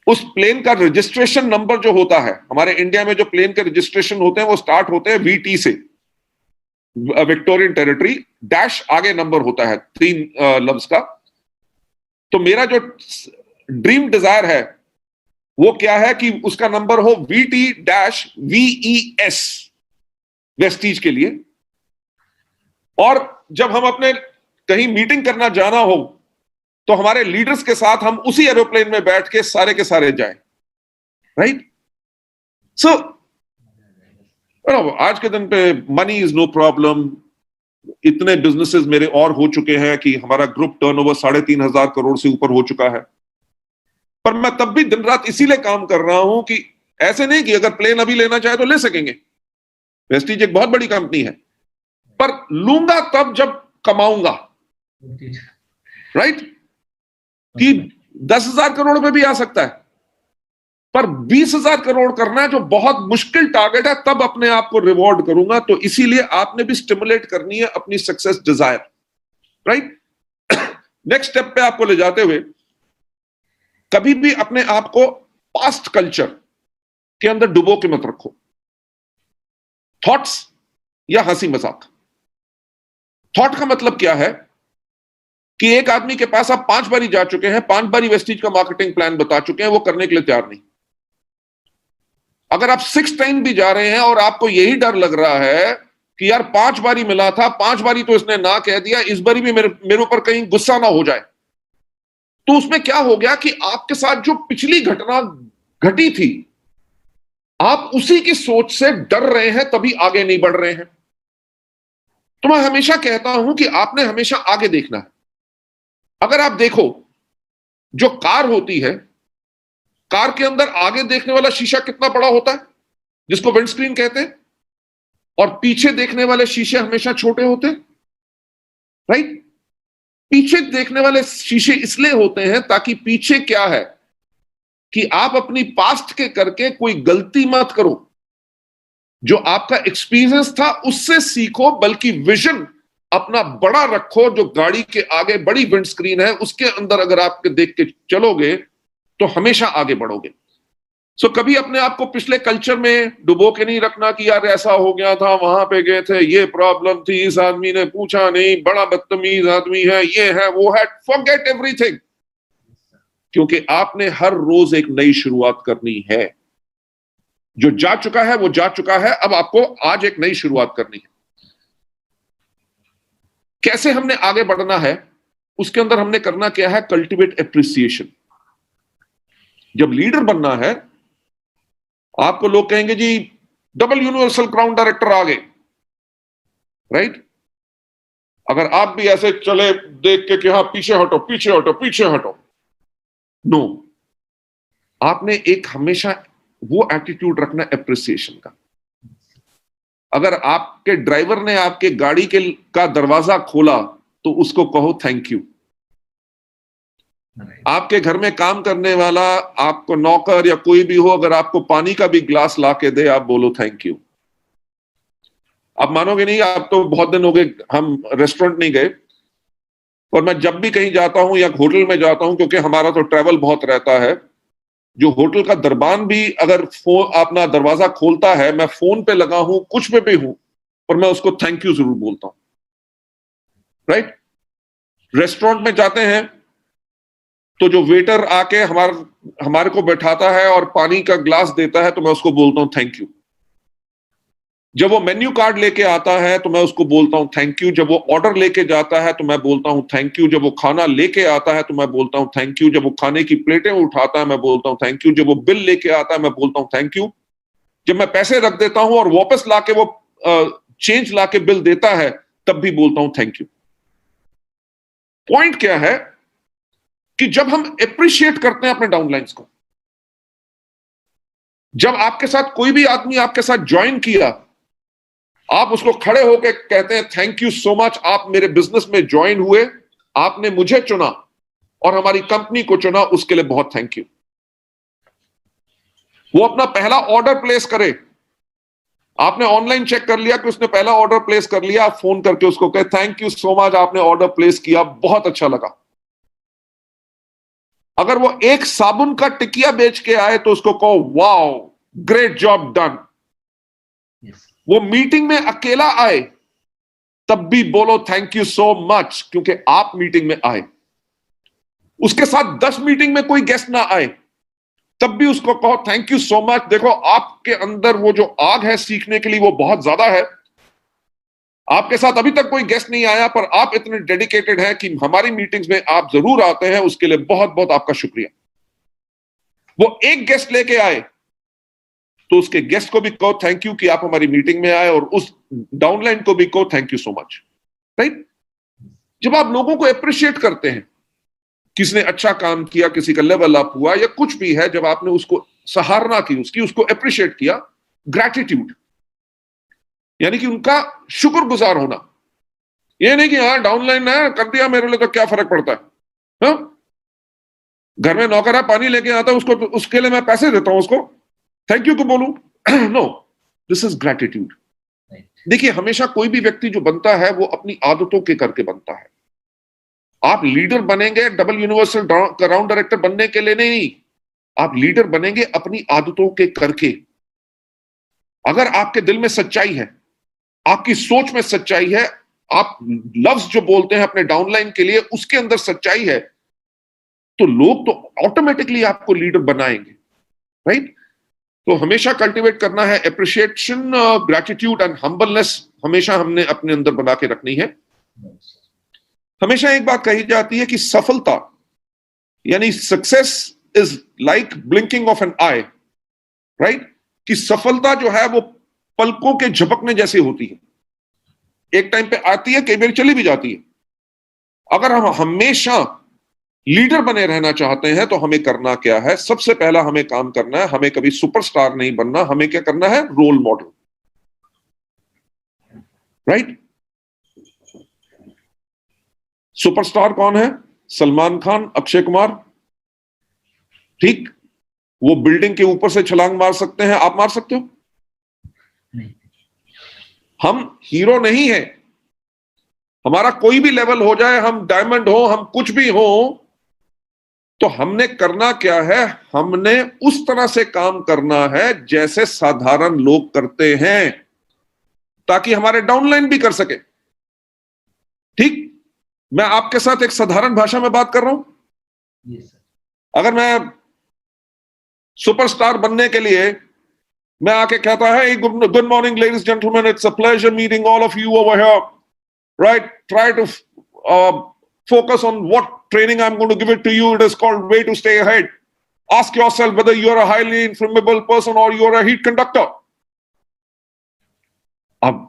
उस प्लेन का रजिस्ट्रेशन नंबर जो होता है, हमारे इंडिया में जो प्लेन के रजिस्ट्रेशन होते हैं वो स्टार्ट होते हैं वीटी से, विक्टोरियन टेरिटरी, डैश आगे नंबर होता है 3 लफ्ज का। तो मेरा जो ड्रीम डिजायर है वो क्या है कि उसका नंबर हो VT-VES, वेस्टीज के लिए। और जब हम अपने कहीं मीटिंग करना जाना हो तो हमारे लीडर्स के साथ हम उसी एरोप्लेन में बैठ के सारे जाएं, राइट? सो आज के दिन पे मनी इज नो प्रॉब्लम। इतने बिजनेसेस मेरे और हो चुके हैं कि हमारा ग्रुप टर्नओवर 3,500 करोड़ से ऊपर हो चुका है। पर मैं तब भी दिन रात इसीलिए काम कर रहा हूं कि ऐसे नहीं कि अगर प्लेन अभी लेना चाहे तो ले सकेंगे, वेस्टीज एक बहुत बड़ी कंपनी है, पर लूंगा तब जब कमाऊंगा, राइट? कि 10,000 करोड़ में भी आ सकता है, पर 20,000 करोड़ करना है जो बहुत मुश्किल टारगेट है, तब अपने आप को रिवॉर्ड करूंगा। तो इसीलिए आपने भी स्टिमुलेट करनी है अपनी success desire, right? Next step पे आपको ले जाते हुए कभी भी अपने आप को पास्ट कल्चर के अंदर डुबो के मत रखो, थॉट्स या हंसी मजाक। थॉट का मतलब क्या है कि एक आदमी के पास आप 5 बारी जा चुके हैं, 5 बारी वेस्टीज का मार्केटिंग प्लान बता चुके हैं, वो करने के लिए तैयार नहीं। अगर आप 6 टाइम भी जा रहे हैं और आपको यही डर लग रहा है कि यार 5 बारी मिला था, 5 बारी तो इसने ना कह दिया, इस बारी भी मेरे ऊपर कहीं गुस्सा ना हो जाए, तो उसमें क्या हो गया कि आपके साथ जो पिछली घटना घटी थी, आप उसी की सोच से डर रहे हैं, तभी आगे नहीं बढ़ रहे हैं। तो मैं हमेशा कहता हूं कि आपने हमेशा आगे देखना है। अगर आप देखो, जो कार होती है, कार के अंदर आगे देखने वाला शीशा कितना बड़ा होता है, जिसको विंडस्क्रीन कहते हैं, और पीछे देखने वाले शीशे हमेशा छोटे होते हैं, राइट? पीछे देखने वाले शीशे इसलिए होते हैं ताकि पीछे क्या है कि आप अपनी पास्ट के करके कोई गलती मत करो, जो आपका एक्सपीरियंस था उससे सीखो, बल्कि विजन अपना बड़ा रखो। जो गाड़ी के आगे बड़ी विंडस्क्रीन है उसके अंदर अगर आप देख के चलोगे तो हमेशा आगे बढ़ोगे। सो कभी अपने आप को पिछले कल्चर में डुबो के नहीं रखना कि यार ऐसा हो गया था, वहां पे गए थे, ये प्रॉब्लम थी, इस आदमी ने पूछा नहीं, बड़ा बदतमीज आदमी है, ये है वो है। फॉरगेट एवरीथिंग, क्योंकि आपने हर रोज एक नई शुरुआत करनी है। जो जा चुका है वो जा चुका है, अब आपको आज एक नई शुरुआत करनी है। कैसे हमने आगे बढ़ना है, उसके अंदर हमने करना क्या है, कल्टिवेट एप्रिसिएशन। जब लीडर बनना है, आपको लोग कहेंगे जी डबल यूनिवर्सल क्राउन डायरेक्टर आ गए, राइट? अगर आप भी ऐसे चले देख के कि हाँ पीछे हटो पीछे हटो पीछे हटो, नो, आपने एक हमेशा वो एटीट्यूड रखना एप्रिसिएशन का। अगर आपके ड्राइवर ने आपके गाड़ी का दरवाजा खोला तो उसको कहो थैंक यू। आपके घर में काम करने वाला, आपको नौकर या कोई भी हो, अगर आपको पानी का भी ग्लास ला के दे, आप बोलो थैंक यू। आप मानोगे नहीं, आप तो बहुत दिन हो गए हम रेस्टोरेंट नहीं गए, और मैं जब भी कहीं जाता हूं या होटल में जाता हूं, क्योंकि हमारा तो ट्रैवल बहुत रहता है, जो होटल का दरबान भी अगर अपना दरवाजा खोलता है, मैं फोन पे लगा हूं, कुछ पे भी हूं, पर मैं उसको थैंक यू जरूर बोलता हूं, राइट? रेस्टोरेंट में जाते हैं तो जो वेटर आके हमारे को बैठाता है और पानी का ग्लास देता है, तो मैं उसको बोलता हूं थैंक यू। जब वो मेन्यू कार्ड लेके आता है तो मैं उसको बोलता हूं थैंक यू। जब वो ऑर्डर लेके जाता है तो मैं बोलता हूं थैंक यू। जब वो खाना लेके आता है तो मैं बोलता हूं थैंक यू। जब वो खाने की प्लेटें उठाता है मैं बोलता हूं थैंक यू। जब वो बिल लेके आता है मैं बोलता हूं थैंक यू। जब मैं पैसे रख देता हूं और वापस लाके वो चेंज लाके बिल देता है तब भी बोलता हूं थैंक यू। पॉइंट क्या है कि जब हम अप्रिशिएट करते हैं अपने डाउनलाइंस को, जब आपके साथ कोई भी आदमी आपके साथ ज्वाइन किया, आप उसको खड़े होकर कहते हैं थैंक यू सो मच, आप मेरे बिजनेस में ज्वाइन हुए, आपने मुझे चुना और हमारी कंपनी को चुना, उसके लिए बहुत थैंक यू। वो अपना पहला ऑर्डर प्लेस करे, आपने ऑनलाइन चेक कर लिया कि उसने पहला ऑर्डर प्लेस कर लिया, आप फोन करके उसको कहे थैंक यू सो मच, आपने ऑर्डर प्लेस किया, बहुत अच्छा लगा। अगर वो एक साबुन का टिकिया बेच के आए तो उसको कहो वाओ ग्रेट जॉब डन। वो मीटिंग में अकेला आए तब भी बोलो थैंक यू सो मच, क्योंकि आप मीटिंग में आए। उसके साथ 10 मीटिंग में कोई गेस्ट ना आए तब भी उसको कहो थैंक यू सो मच। देखो आपके अंदर वो जो आग है सीखने के लिए वो बहुत ज्यादा है। आपके साथ अभी तक कोई गेस्ट नहीं आया पर आप इतने डेडिकेटेड हैं कि हमारी मीटिंग्स में आप जरूर आते हैं, उसके लिए बहुत बहुत आपका शुक्रिया। वो एक गेस्ट लेके आए तो उसके गेस्ट को भी कहो थैंक यू कि आप हमारी मीटिंग में आए, और उस डाउनलाइन को भी कहो thank you so much. Right? जब आप लोगों को अप्रिशिएट करते हैं, किसी ने अच्छा काम किया, किसी का लेवल अप हुआ या कुछ भी है, जब आपने उसको सराहना की, उसको अप्रिशिएट किया, ग्रैटिट्यूड यानी कि उनका शुक्रगुजार होना। ये नहीं कि हाँ डाउनलाइन है कर दिया मेरे लिए तो क्या फर्क पड़ता है, हाँ? घर में नौकर है पानी लेके आता है, उसको उसके लिए मैं पैसे देता हूं, उसको थैंक यू को बोलूं? No, this is gratitude. देखिए हमेशा कोई भी व्यक्ति जो बनता है वो अपनी आदतों के करके बनता है। आप लीडर बनेंगे डबल यूनिवर्सल राउंड डायरेक्टर बनने के लिए नहीं, आप लीडर बनेंगे अपनी आदतों के करके। अगर आपके दिल में सच्चाई है, आपकी सोच में सच्चाई है, आप लफ्ज जो बोलते हैं अपने डाउनलाइन के लिए उसके अंदर सच्चाई है, तो लोग तो ऑटोमेटिकली आपको लीडर बनाएंगे। राइट? तो हमेशा कल्टीवेट करना है एप्रिशिएशन, ग्रैटिट्यूड एंड हम्बलनेस, हमेशा हमने अपने अंदर बना के रखनी है। हमेशा एक बात कही जाती है कि सफलता यानी success is like blinking of an eye. Right? कि सफलता जो है वो पलकों के झपकने जैसी होती है, एक टाइम पे आती है, कई बार चली भी जाती है। अगर हम हमेशा लीडर बने रहना चाहते हैं तो हमें करना क्या है? सबसे पहला हमें काम करना है, हमें कभी सुपरस्टार नहीं बनना, हमें क्या करना है? Role model. राइट? सुपरस्टार कौन है? सलमान खान, अक्षय कुमार। ठीक? वो बिल्डिंग के ऊपर से छलांग मार सकते हैं, आप मार सकते हो? नहीं। हम हीरो नहीं है, हमारा कोई भी लेवल हो जाए, हम डायमंड हो, हम कुछ भी हो, तो हमने करना क्या है? हमने उस तरह से काम करना है जैसे साधारण लोग करते हैं, ताकि हमारे डाउनलाइन भी कर सके। ठीक? मैं आपके साथ एक साधारण भाषा में बात कर रहा हूं। Yes, sir. अगर मैं सुपरस्टार बनने के लिए मैं आके कहता है good morning ladies gentleman, it's a pleasure meeting all of you over here, right? Try to focus on what training I'm going to give it to you. It is called way to stay ahead. Ask yourself whether you are a highly inflammable person or you are a heat conductor. अब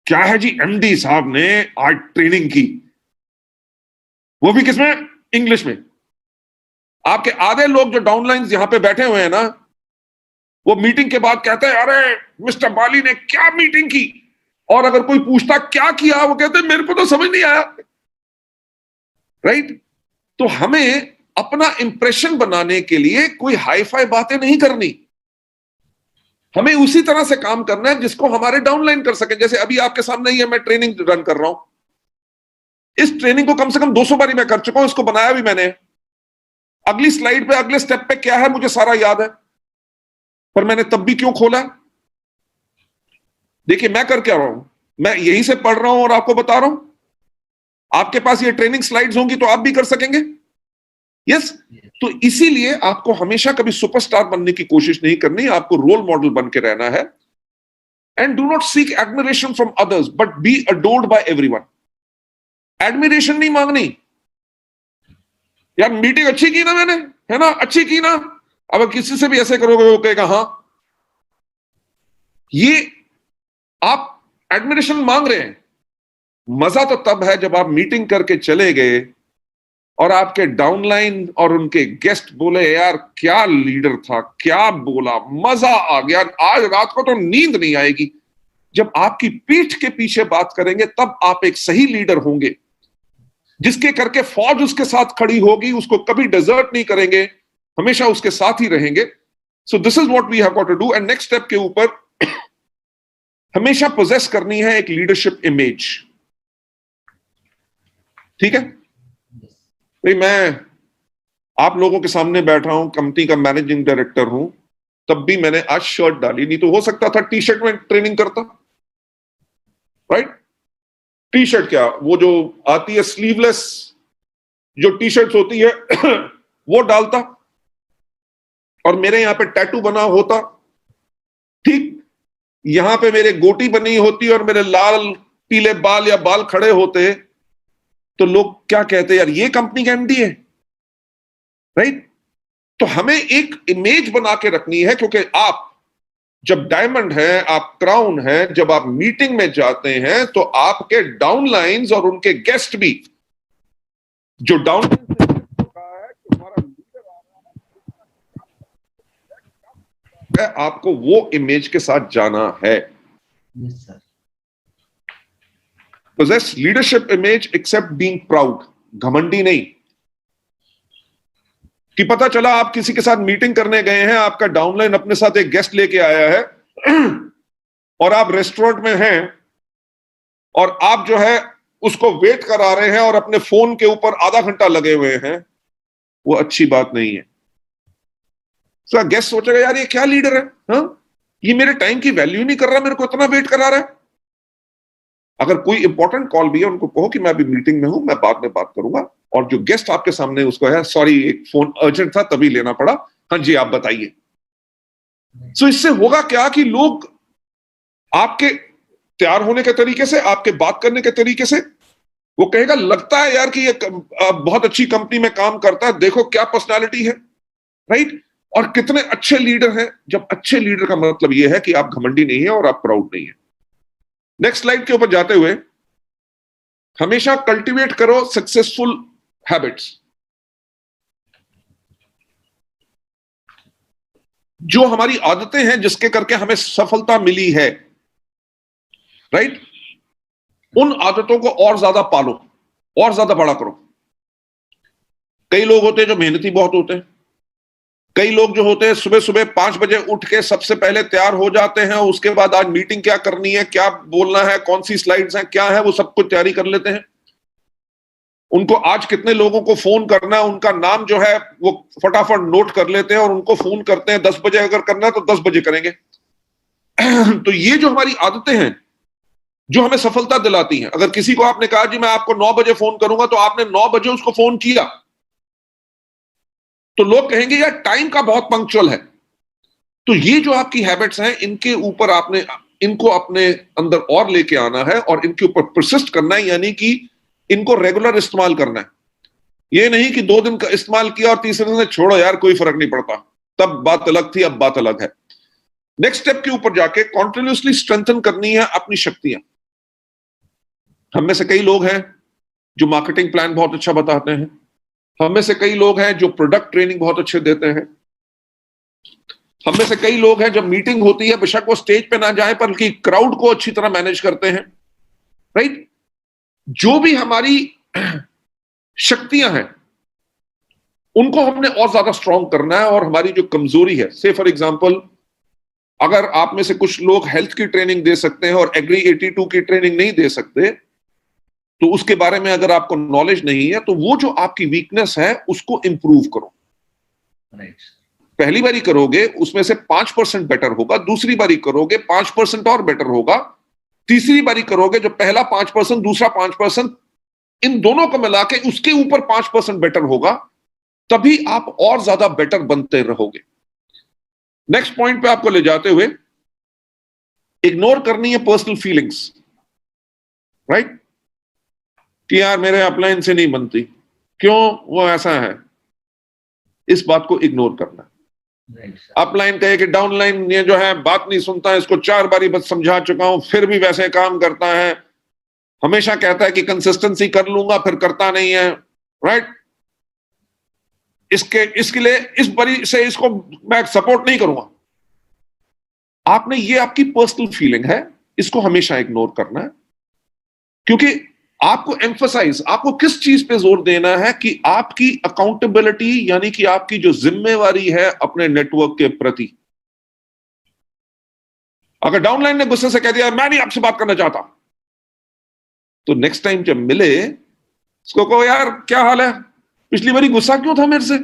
क्या है जी, एमडी साहब ने आज ट्रेनिंग की, वो भी किसमें? इंग्लिश में। आपके आधे लोग जो डाउनलाइंस यहां पे बैठे हुए हैं ना, वो मीटिंग के बाद कहते हैं अरे मिस्टर बाली ने क्या मीटिंग की, और अगर कोई पूछता क्या किया, वो कहते हैं मेरे को तो समझ नहीं आया। राइट? तो हमें अपना इंप्रेशन बनाने के लिए कोई हाई फाई बातें नहीं करनी, हमें उसी तरह से काम करना है जिसको हमारे डाउनलाइन कर सके। जैसे अभी आपके सामने ही है, मैं ट्रेनिंग रन कर रहा हूं, इस ट्रेनिंग को कम से कम 200 बारी मैं कर चुका हूं, इसको बनाया भी मैंने। अगली स्लाइड पे अगले स्टेप पे क्या है मुझे सारा याद है, पर मैंने तब भी क्यों खोला? देखिए मैं कर क्या रहा हूं, मैं यहीं से पढ़ रहा हूं और आपको बता रहा हूं। आपके पास ये ट्रेनिंग स्लाइड्स होंगी तो आप भी कर सकेंगे। यस? तो इसीलिए आपको हमेशा कभी सुपरस्टार बनने की कोशिश नहीं करनी, आपको रोल मॉडल बन के रहना है। And do not seek admiration from others, but be adored by everyone. Admiration नहीं मांगनी। यार मीटिंग अच्छी की ना मैंने, है ना, अच्छी की ना। अब किसी से भी ऐसे करोगे वो कहेगा हाँ। ये आप एडमिरेशन मांग रहे हैं। मजा तो तब है जब आप मीटिंग करके चले गए और आपके डाउनलाइन और उनके गेस्ट बोले यार क्या लीडर था, क्या बोला, मजा आ गया, आज रात को तो नींद नहीं आएगी। जब आपकी पीठ के पीछे बात करेंगे तब आप एक सही लीडर होंगे, जिसके करके फौज उसके साथ खड़ी होगी, उसको कभी डिजर्ट नहीं करेंगे, हमेशा उसके साथ ही रहेंगे। So this is what we have got to do. And next step के ऊपर हमेशा पोजेस करनी है एक लीडरशिप इमेज। ठीक है भाई, मैं आप लोगों के सामने बैठा हूं, कंपनी का मैनेजिंग डायरेक्टर हूं, तब भी मैंने आज शर्ट डाली, नहीं तो हो सकता था टी शर्ट में ट्रेनिंग करता, राइट। टी शर्ट क्या, वो जो आती है स्लीवलेस जो टी शर्ट होती है वो डालता, और मेरे यहां पे टैटू बना होता, ठीक, यहां पे मेरे गोटी बनी होती और मेरे लाल पीले बाल या बाल खड़े होते, तो लोग क्या कहते, यार ये कंपनी का एमडी है, राइट। तो हमें एक इमेज बना के रखनी है, क्योंकि आप जब डायमंड है, आप क्राउन है, जब आप मीटिंग में जाते हैं तो आपके डाउनलाइंस और उनके गेस्ट भी, जो डाउनलाइन से कहा है कि हमारा लीडर आ रहा है, आपको वो इमेज के साथ जाना है। Yes sir. Possess leadership image except being proud, घमंडी नहीं। कि पता चला आप किसी के साथ मीटिंग करने गए हैं, आपका डाउनलाइन अपने साथ एक गेस्ट लेके आया है और आप रेस्टोरेंट में हैं और आप जो है उसको वेट करा रहे हैं और अपने फोन के ऊपर आधा घंटा लगे हुए हैं, वो अच्छी बात नहीं है। तो गेस्ट सोचेगा यार ये क्या लीडर है, हाँ? ये मेरे टाइम की वैल्यू नहीं कर रहा, मेरे को इतना वेट करा रहा है। अगर कोई इंपॉर्टेंट कॉल भी है, उनको कहो कि मैं अभी मीटिंग में हूं, मैं बाद में बात करूंगा, और जो गेस्ट आपके सामने उसको है, सॉरी एक फोन अर्जेंट था तभी लेना पड़ा, हाँ जी आप बताइए। सो इससे होगा क्या कि लोग आपके तैयार होने के तरीके से, आपके बात करने के तरीके से, वो कहेगा लगता है यार कि ये बहुत अच्छी कंपनी में काम करता है, देखो क्या पर्सनालिटी है, राइट। और कितने अच्छे लीडर हैं। जब अच्छे लीडर का मतलब यह है कि आप घमंडी नहीं है और आप प्राउड नहीं है। नेक्स्ट स्लाइड के ऊपर जाते हुए, हमेशा कल्टीवेट करो सक्सेसफुल हैबिट्स। जो हमारी आदतें हैं जिसके करके हमें सफलता मिली है, राइट, उन आदतों को और ज्यादा पालो, और ज्यादा बड़ा करो। कई लोग होते हैं जो मेहनती बहुत होते हैं, कई लोग जो होते हैं सुबह सुबह 5 बजे उठ के सबसे पहले तैयार हो जाते हैं, उसके बाद आज मीटिंग क्या करनी है, क्या बोलना है, कौन सी स्लाइड्स हैं, क्या है, वो सब कुछ तैयारी कर लेते हैं। उनको आज कितने लोगों को फोन करना है, उनका नाम जो है वो फटाफट नोट कर लेते हैं और उनको फोन करते हैं। 10 बजे अगर करना है तो 10 बजे करेंगे। तो ये जो हमारी आदतें हैं जो हमें सफलता दिलाती हैं। अगर किसी को आपने कहा जी मैं आपको 9 बजे फोन करूंगा, तो आपने 9 बजे उसको फोन किया, तो लोग कहेंगे यार टाइम का बहुत पंक्चुअल है। तो ये जो आपकी हैबिट्स हैं, इनके ऊपर आपने इनको अपने अंदर और लेके आना है और इनके ऊपर परसिस्ट करना है, यानी कि इनको रेगुलर इस्तेमाल करना है। ये नहीं कि 2 दिन का इस्तेमाल किया और तीसरे दिन छोड़ो यार कोई फर्क नहीं पड़ता, तब बात अलग थी, अब बात अलग है। नेक्स्ट स्टेप के ऊपर जाके कॉन्टिन्यूसली स्ट्रेंथन करनी है अपनी शक्तियां। हम में से कई लोग हैं जो मार्केटिंग प्लान बहुत अच्छा बताते हैं, हम में से कई लोग हैं जो प्रोडक्ट ट्रेनिंग बहुत अच्छे देते हैं, हम में से कई लोग हैं जब मीटिंग होती है बेशक वो स्टेज पे ना जाए पर कि क्राउड को अच्छी तरह मैनेज करते हैं, राइट। जो भी हमारी शक्तियां हैं उनको हमने और ज्यादा स्ट्रांग करना है, और हमारी जो कमजोरी है, से फॉर एग्जांपल अगर आप में से कुछ लोग हेल्थ की ट्रेनिंग दे सकते हैं और एग्री 82 की ट्रेनिंग नहीं दे सकते, तो उसके बारे में अगर आपको नॉलेज नहीं है, तो वो जो आपकी वीकनेस है उसको इंप्रूव करो। पहली बारी करोगे उसमें से 5% बेटर होगा, दूसरी बारी करोगे 5% और बेटर होगा, तीसरी बारी करोगे जो पहला 5% दूसरा 5%, इन दोनों को मिला के उसके ऊपर 5% बेटर होगा, तभी आप और ज्यादा बेटर बनते रहोगे। नेक्स्ट पॉइंट पे आपको ले जाते हुए, इग्नोर करनी है पर्सनल फीलिंग्स, राइट, कि यार मेरे अपलाइन से नहीं बनती, क्यों, वो ऐसा है, इस बात को इग्नोर करना। अपलाइन कहे कि डाउनलाइन ये जो है बात नहीं सुनता है, इसको 4 बारी बस समझा चुका हूं फिर भी वैसे काम करता है, हमेशा कहता है कि कंसिस्टेंसी कर लूंगा फिर करता नहीं है, राइट, इसके लिए इस बारी से इसको मैं सपोर्ट नहीं करूंगा। आपने, ये आपकी पर्सनल फीलिंग है, इसको हमेशा इग्नोर करना है, क्योंकि आपको एम्फसाइज, आपको किस चीज पे जोर देना है कि आपकी अकाउंटेबिलिटी, यानी कि आपकी जो जिम्मेवारी है अपने नेटवर्क के प्रति। अगर डाउनलाइन ने गुस्से से कह दिया मैं नहीं आपसे बात करना चाहता, तो नेक्स्ट टाइम जब मिले उसको कहो यार क्या हाल है, पिछली बारी गुस्सा क्यों था मेरे से,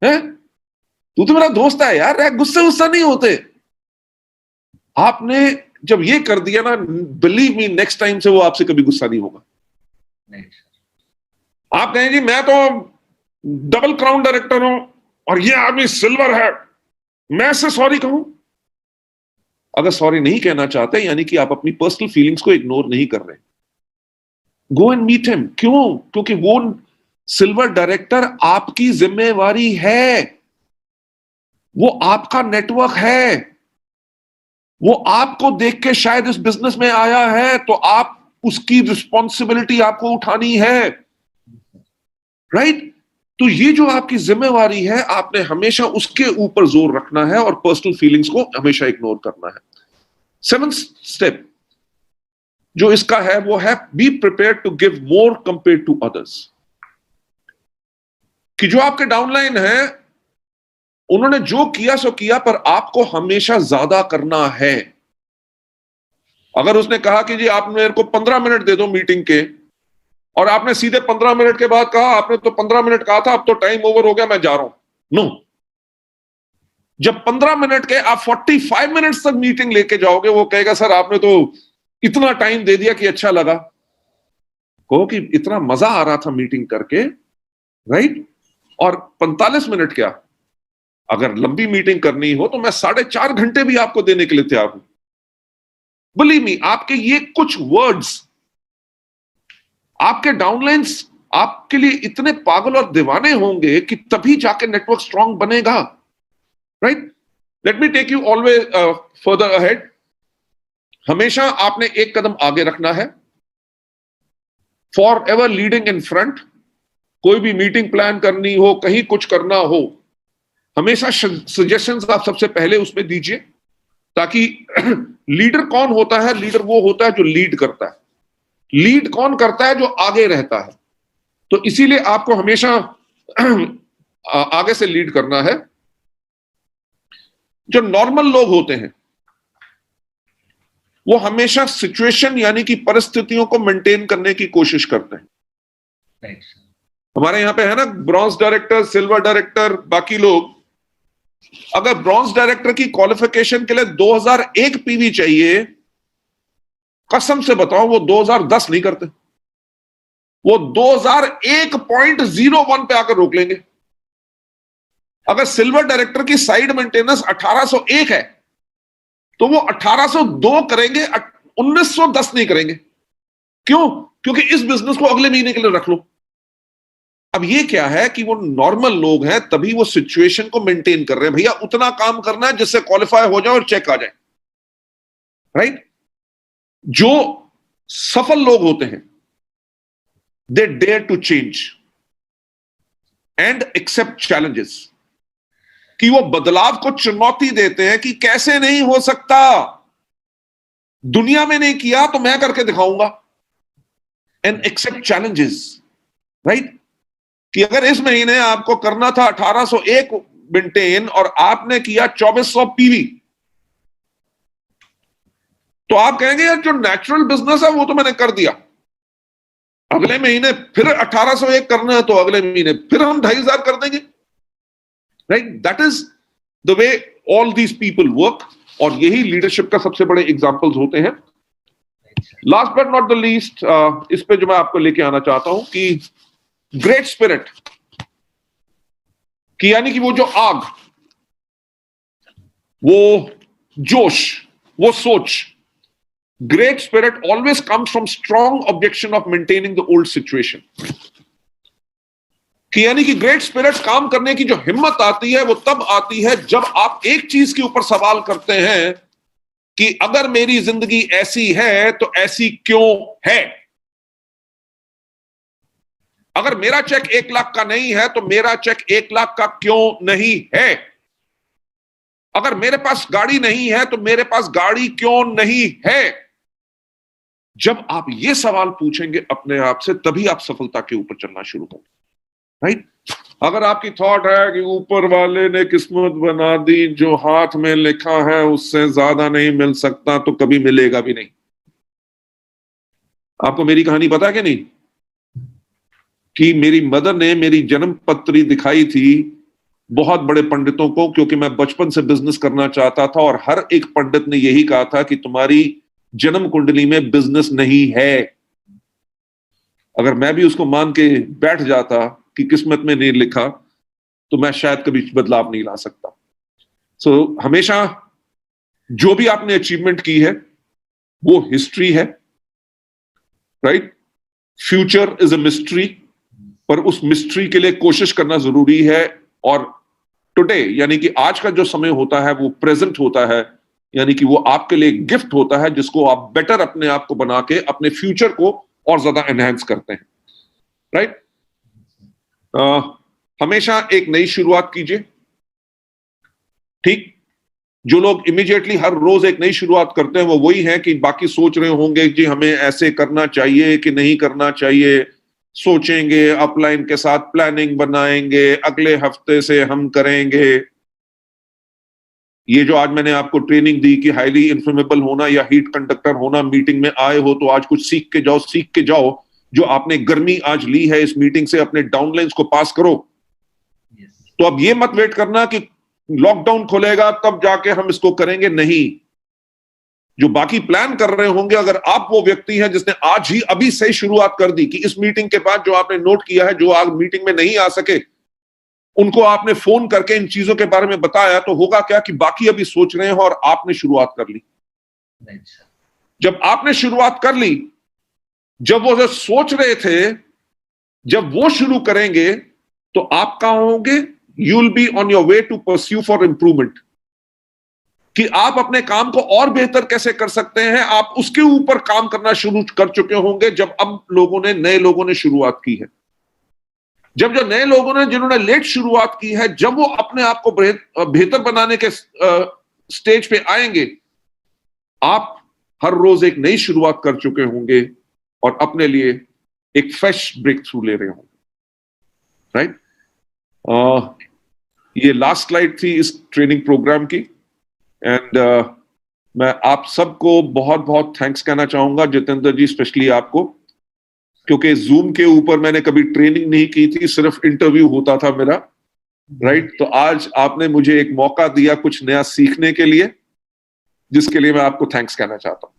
है, तू तो मेरा दोस्त है यार, गुस्सा नहीं होते। आपने जब ये कर दिया ना, बिलीव मी, नेक्स्ट टाइम से वो आपसे कभी गुस्सा नहीं होगा। आप कहें जी मैं तो डबल क्राउन डायरेक्टर हूं और ये आदमी सिल्वर है, मैं इससे सॉरी कहूं। अगर सॉरी नहीं कहना चाहते, यानी कि आप अपनी पर्सनल फीलिंग्स को इग्नोर नहीं कर रहे, गो एंड मीट हिम। क्यों? क्योंकि वो सिल्वर डायरेक्टर आपकी जिम्मेवारी है, वो आपका नेटवर्क है, वो आपको देख के शायद इस बिजनेस में आया है, तो आप उसकी रिस्पॉन्सिबिलिटी आपको उठानी है, राइट। तो ये जो आपकी जिम्मेवारी है, आपने हमेशा उसके ऊपर जोर रखना है और पर्सनल फीलिंग्स को हमेशा इग्नोर करना है। 7th स्टेप जो इसका है वो है be prepare to give more compare to others. कि जो आपके डाउनलाइन है उन्होंने जो किया सो किया, पर आपको हमेशा ज्यादा करना है। अगर उसने कहा कि जी आप मेरे को 15 मिनट दे दो मीटिंग के, और आपने सीधे 15 मिनट के बाद कहा आपने तो 15 मिनट कहा था, अब तो टाइम ओवर हो गया मैं जा रहा हूं, नो। जब 15 मिनट के आप 45 मिनट्स तक मीटिंग लेके जाओगे, वो कहेगा सर आपने तो इतना टाइम दे दिया कि अच्छा लगा। कहो कि इतना मजा आ रहा था मीटिंग करके, राइट। और 45 मिनट क्या, अगर लंबी मीटिंग करनी हो तो मैं 4.5 घंटे भी आपको देने के लिए तैयार हूं। बिलीव मी, आपके ये कुछ वर्ड्स, आपके डाउनलाइंस आपके लिए इतने पागल और दीवाने होंगे कि तभी जाके नेटवर्क स्ट्रांग बनेगा, right. Let me take you always further ahead. हमेशा आपने एक कदम आगे रखना है, for ever leading in front. कोई भी मीटिंग प्लान करनी हो, कहीं कुछ करना हो, हमेशा सजेशंस आप सबसे पहले उसमें दीजिए, ताकि लीडर कौन होता है, लीडर वो होता है जो लीड करता है। लीड कौन करता है, जो आगे रहता है। तो इसीलिए आपको हमेशा आगे से लीड करना है। जो नॉर्मल लोग होते हैं वो हमेशा सिचुएशन यानी कि परिस्थितियों को मेंटेन करने की कोशिश करते हैं। हमारे यहां पे है ना ब्रॉन्ज डायरेक्टर, सिल्वर डायरेक्टर, बाकी लोग। अगर ब्रॉन्ज डायरेक्टर की क्वालिफिकेशन के लिए 2001 पीवी चाहिए, कसम से बताओ वो 2010 नहीं करते, वो 2001.01 पे आकर रोक लेंगे। अगर सिल्वर डायरेक्टर की साइड मेंटेनेंस 1801 है तो वो 1802 करेंगे, 1910 नहीं करेंगे। क्यों? क्योंकि इस बिजनेस को अगले महीने के लिए रख लो। अब ये क्या है कि वो नॉर्मल लोग हैं, तभी वो सिचुएशन को मेंटेन कर रहे हैं। भैया उतना काम करना है जिससे क्वालिफाई हो जाए और चेक आ जाए, राइट। जो सफल लोग होते हैं, they dare to change and accept challenges. कि वो बदलाव को चुनौती देते हैं कि कैसे नहीं हो सकता, दुनिया में नहीं किया तो मैं करके दिखाऊंगा। And accept challenges, right. कि अगर इस महीने आपको करना था 1801 मेंटेन और आपने किया 2400 पीवी, तो आप कहेंगे यार जो नेचुरल बिजनेस है वो तो मैंने कर दिया, अगले महीने फिर 1801 करना है तो अगले महीने फिर हम 2500 कर देंगे, right. That is the way all these people work, और यही लीडरशिप का सबसे बड़े एग्जांपल्स होते हैं। Last but not the least, इस पे जो मैं आपको लेके आना चाहता हूं कि ग्रेट स्पिरिट, कि यानी कि वो जो आग, वो जोश, वो सोच, Great spirit always comes from strong objection of maintaining the old situation. कि यानी कि ग्रेट स्पिरिट काम करने की जो हिम्मत आती है वो तब आती है जब आप एक चीज के ऊपर सवाल करते हैं कि अगर मेरी जिंदगी ऐसी है तो ऐसी क्यों है। अगर मेरा चेक 1 लाख का नहीं है तो मेरा चेक 1 लाख का क्यों नहीं है। अगर मेरे पास गाड़ी नहीं है तो मेरे पास गाड़ी क्यों नहीं है। जब आप ये सवाल पूछेंगे अपने आप से तभी आप सफलता के ऊपर चलना शुरू करेंगे, राइट। अगर आपकी थॉट है कि ऊपर वाले ने किस्मत बना दी, जो हाथ में लिखा है उससे ज्यादा नहीं मिल सकता, तो कभी मिलेगा भी नहीं। आपको मेरी कहानी पता है कि नहीं, कि मेरी मदर ने मेरी जन्म पत्री दिखाई थी बहुत बड़े पंडितों को, क्योंकि मैं बचपन से बिजनेस करना चाहता था और हर एक पंडित ने यही कहा था कि तुम्हारी जन्म कुंडली में बिजनेस नहीं है। अगर मैं भी उसको मान के बैठ जाता कि किस्मत में नहीं लिखा तो मैं शायद कभी बदलाव नहीं ला सकता। सो हमेशा जो भी आपने अचीवमेंट की है वो हिस्ट्री है, right. Future is a mystery, पर उस मिस्ट्री के लिए कोशिश करना जरूरी है। और टुडे यानी कि आज का जो समय होता है वो प्रेजेंट होता है, यानी कि वो आपके लिए गिफ्ट होता है जिसको आप बेटर अपने आप को बना के अपने फ्यूचर को और ज्यादा एनहांस करते हैं, राइट। हमेशा एक नई शुरुआत कीजिए, ठीक। जो लोग इमीडिएटली हर रोज एक नई शुरुआत करते हैं वो वही है कि बाकी सोच रहे होंगे जी हमें ऐसे करना चाहिए कि नहीं करना चाहिए, सोचेंगे, अपलाइन के साथ प्लानिंग बनाएंगे, अगले हफ्ते से हम करेंगे। ये जो आज मैंने आपको ट्रेनिंग दी कि हाईली इन्फ्लेमेबल होना या हीट कंडक्टर होना, मीटिंग में आए हो तो आज कुछ सीख के जाओ। जो आपने गर्मी आज ली है इस मीटिंग से, अपने डाउनलाइंस को पास करो। तो अब ये मत वेट करना कि लॉकडाउन खुलेगा तब जाके हम इसको करेंगे, नहीं। जो बाकी प्लान कर रहे होंगे, अगर आप वो व्यक्ति हैं जिसने आज ही अभी से शुरुआत कर दी कि इस मीटिंग के बाद जो आपने नोट किया है, जो आज मीटिंग में नहीं आ सके उनको आपने फोन करके इन चीजों के बारे में बताया, तो होगा क्या कि बाकी अभी सोच रहे हैं और आपने शुरुआत कर ली। जब आपने शुरुआत कर ली, जब वो जो सोच रहे थे जब वो शुरू करेंगे तो आप कहां होंगे? You will be on your way to pursue for improvement, कि आप अपने काम को और बेहतर कैसे कर सकते हैं, आप उसके ऊपर काम करना शुरू कर चुके होंगे। जब अब नए लोगों ने शुरुआत की है, जब जो नए लोगों ने जिन्होंने लेट शुरुआत की है, जब वो अपने आप को बेहतर बनाने के स्टेज पे आएंगे, आप हर रोज एक नई शुरुआत कर चुके होंगे और अपने लिए एक फ्रेश ब्रेक थ्रू ले रहे होंगे, राइट। ये लास्ट स्लाइड थी इस ट्रेनिंग प्रोग्राम की, एंड मैं आप सबको बहुत बहुत थैंक्स कहना चाहूंगा, जितेंद्र जी स्पेशली आपको, क्योंकि जूम के ऊपर मैंने कभी ट्रेनिंग नहीं की थी, सिर्फ इंटरव्यू होता था मेरा, राइट। तो आज आपने मुझे एक मौका दिया कुछ नया सीखने के लिए, जिसके लिए मैं आपको थैंक्स कहना चाहता हूं।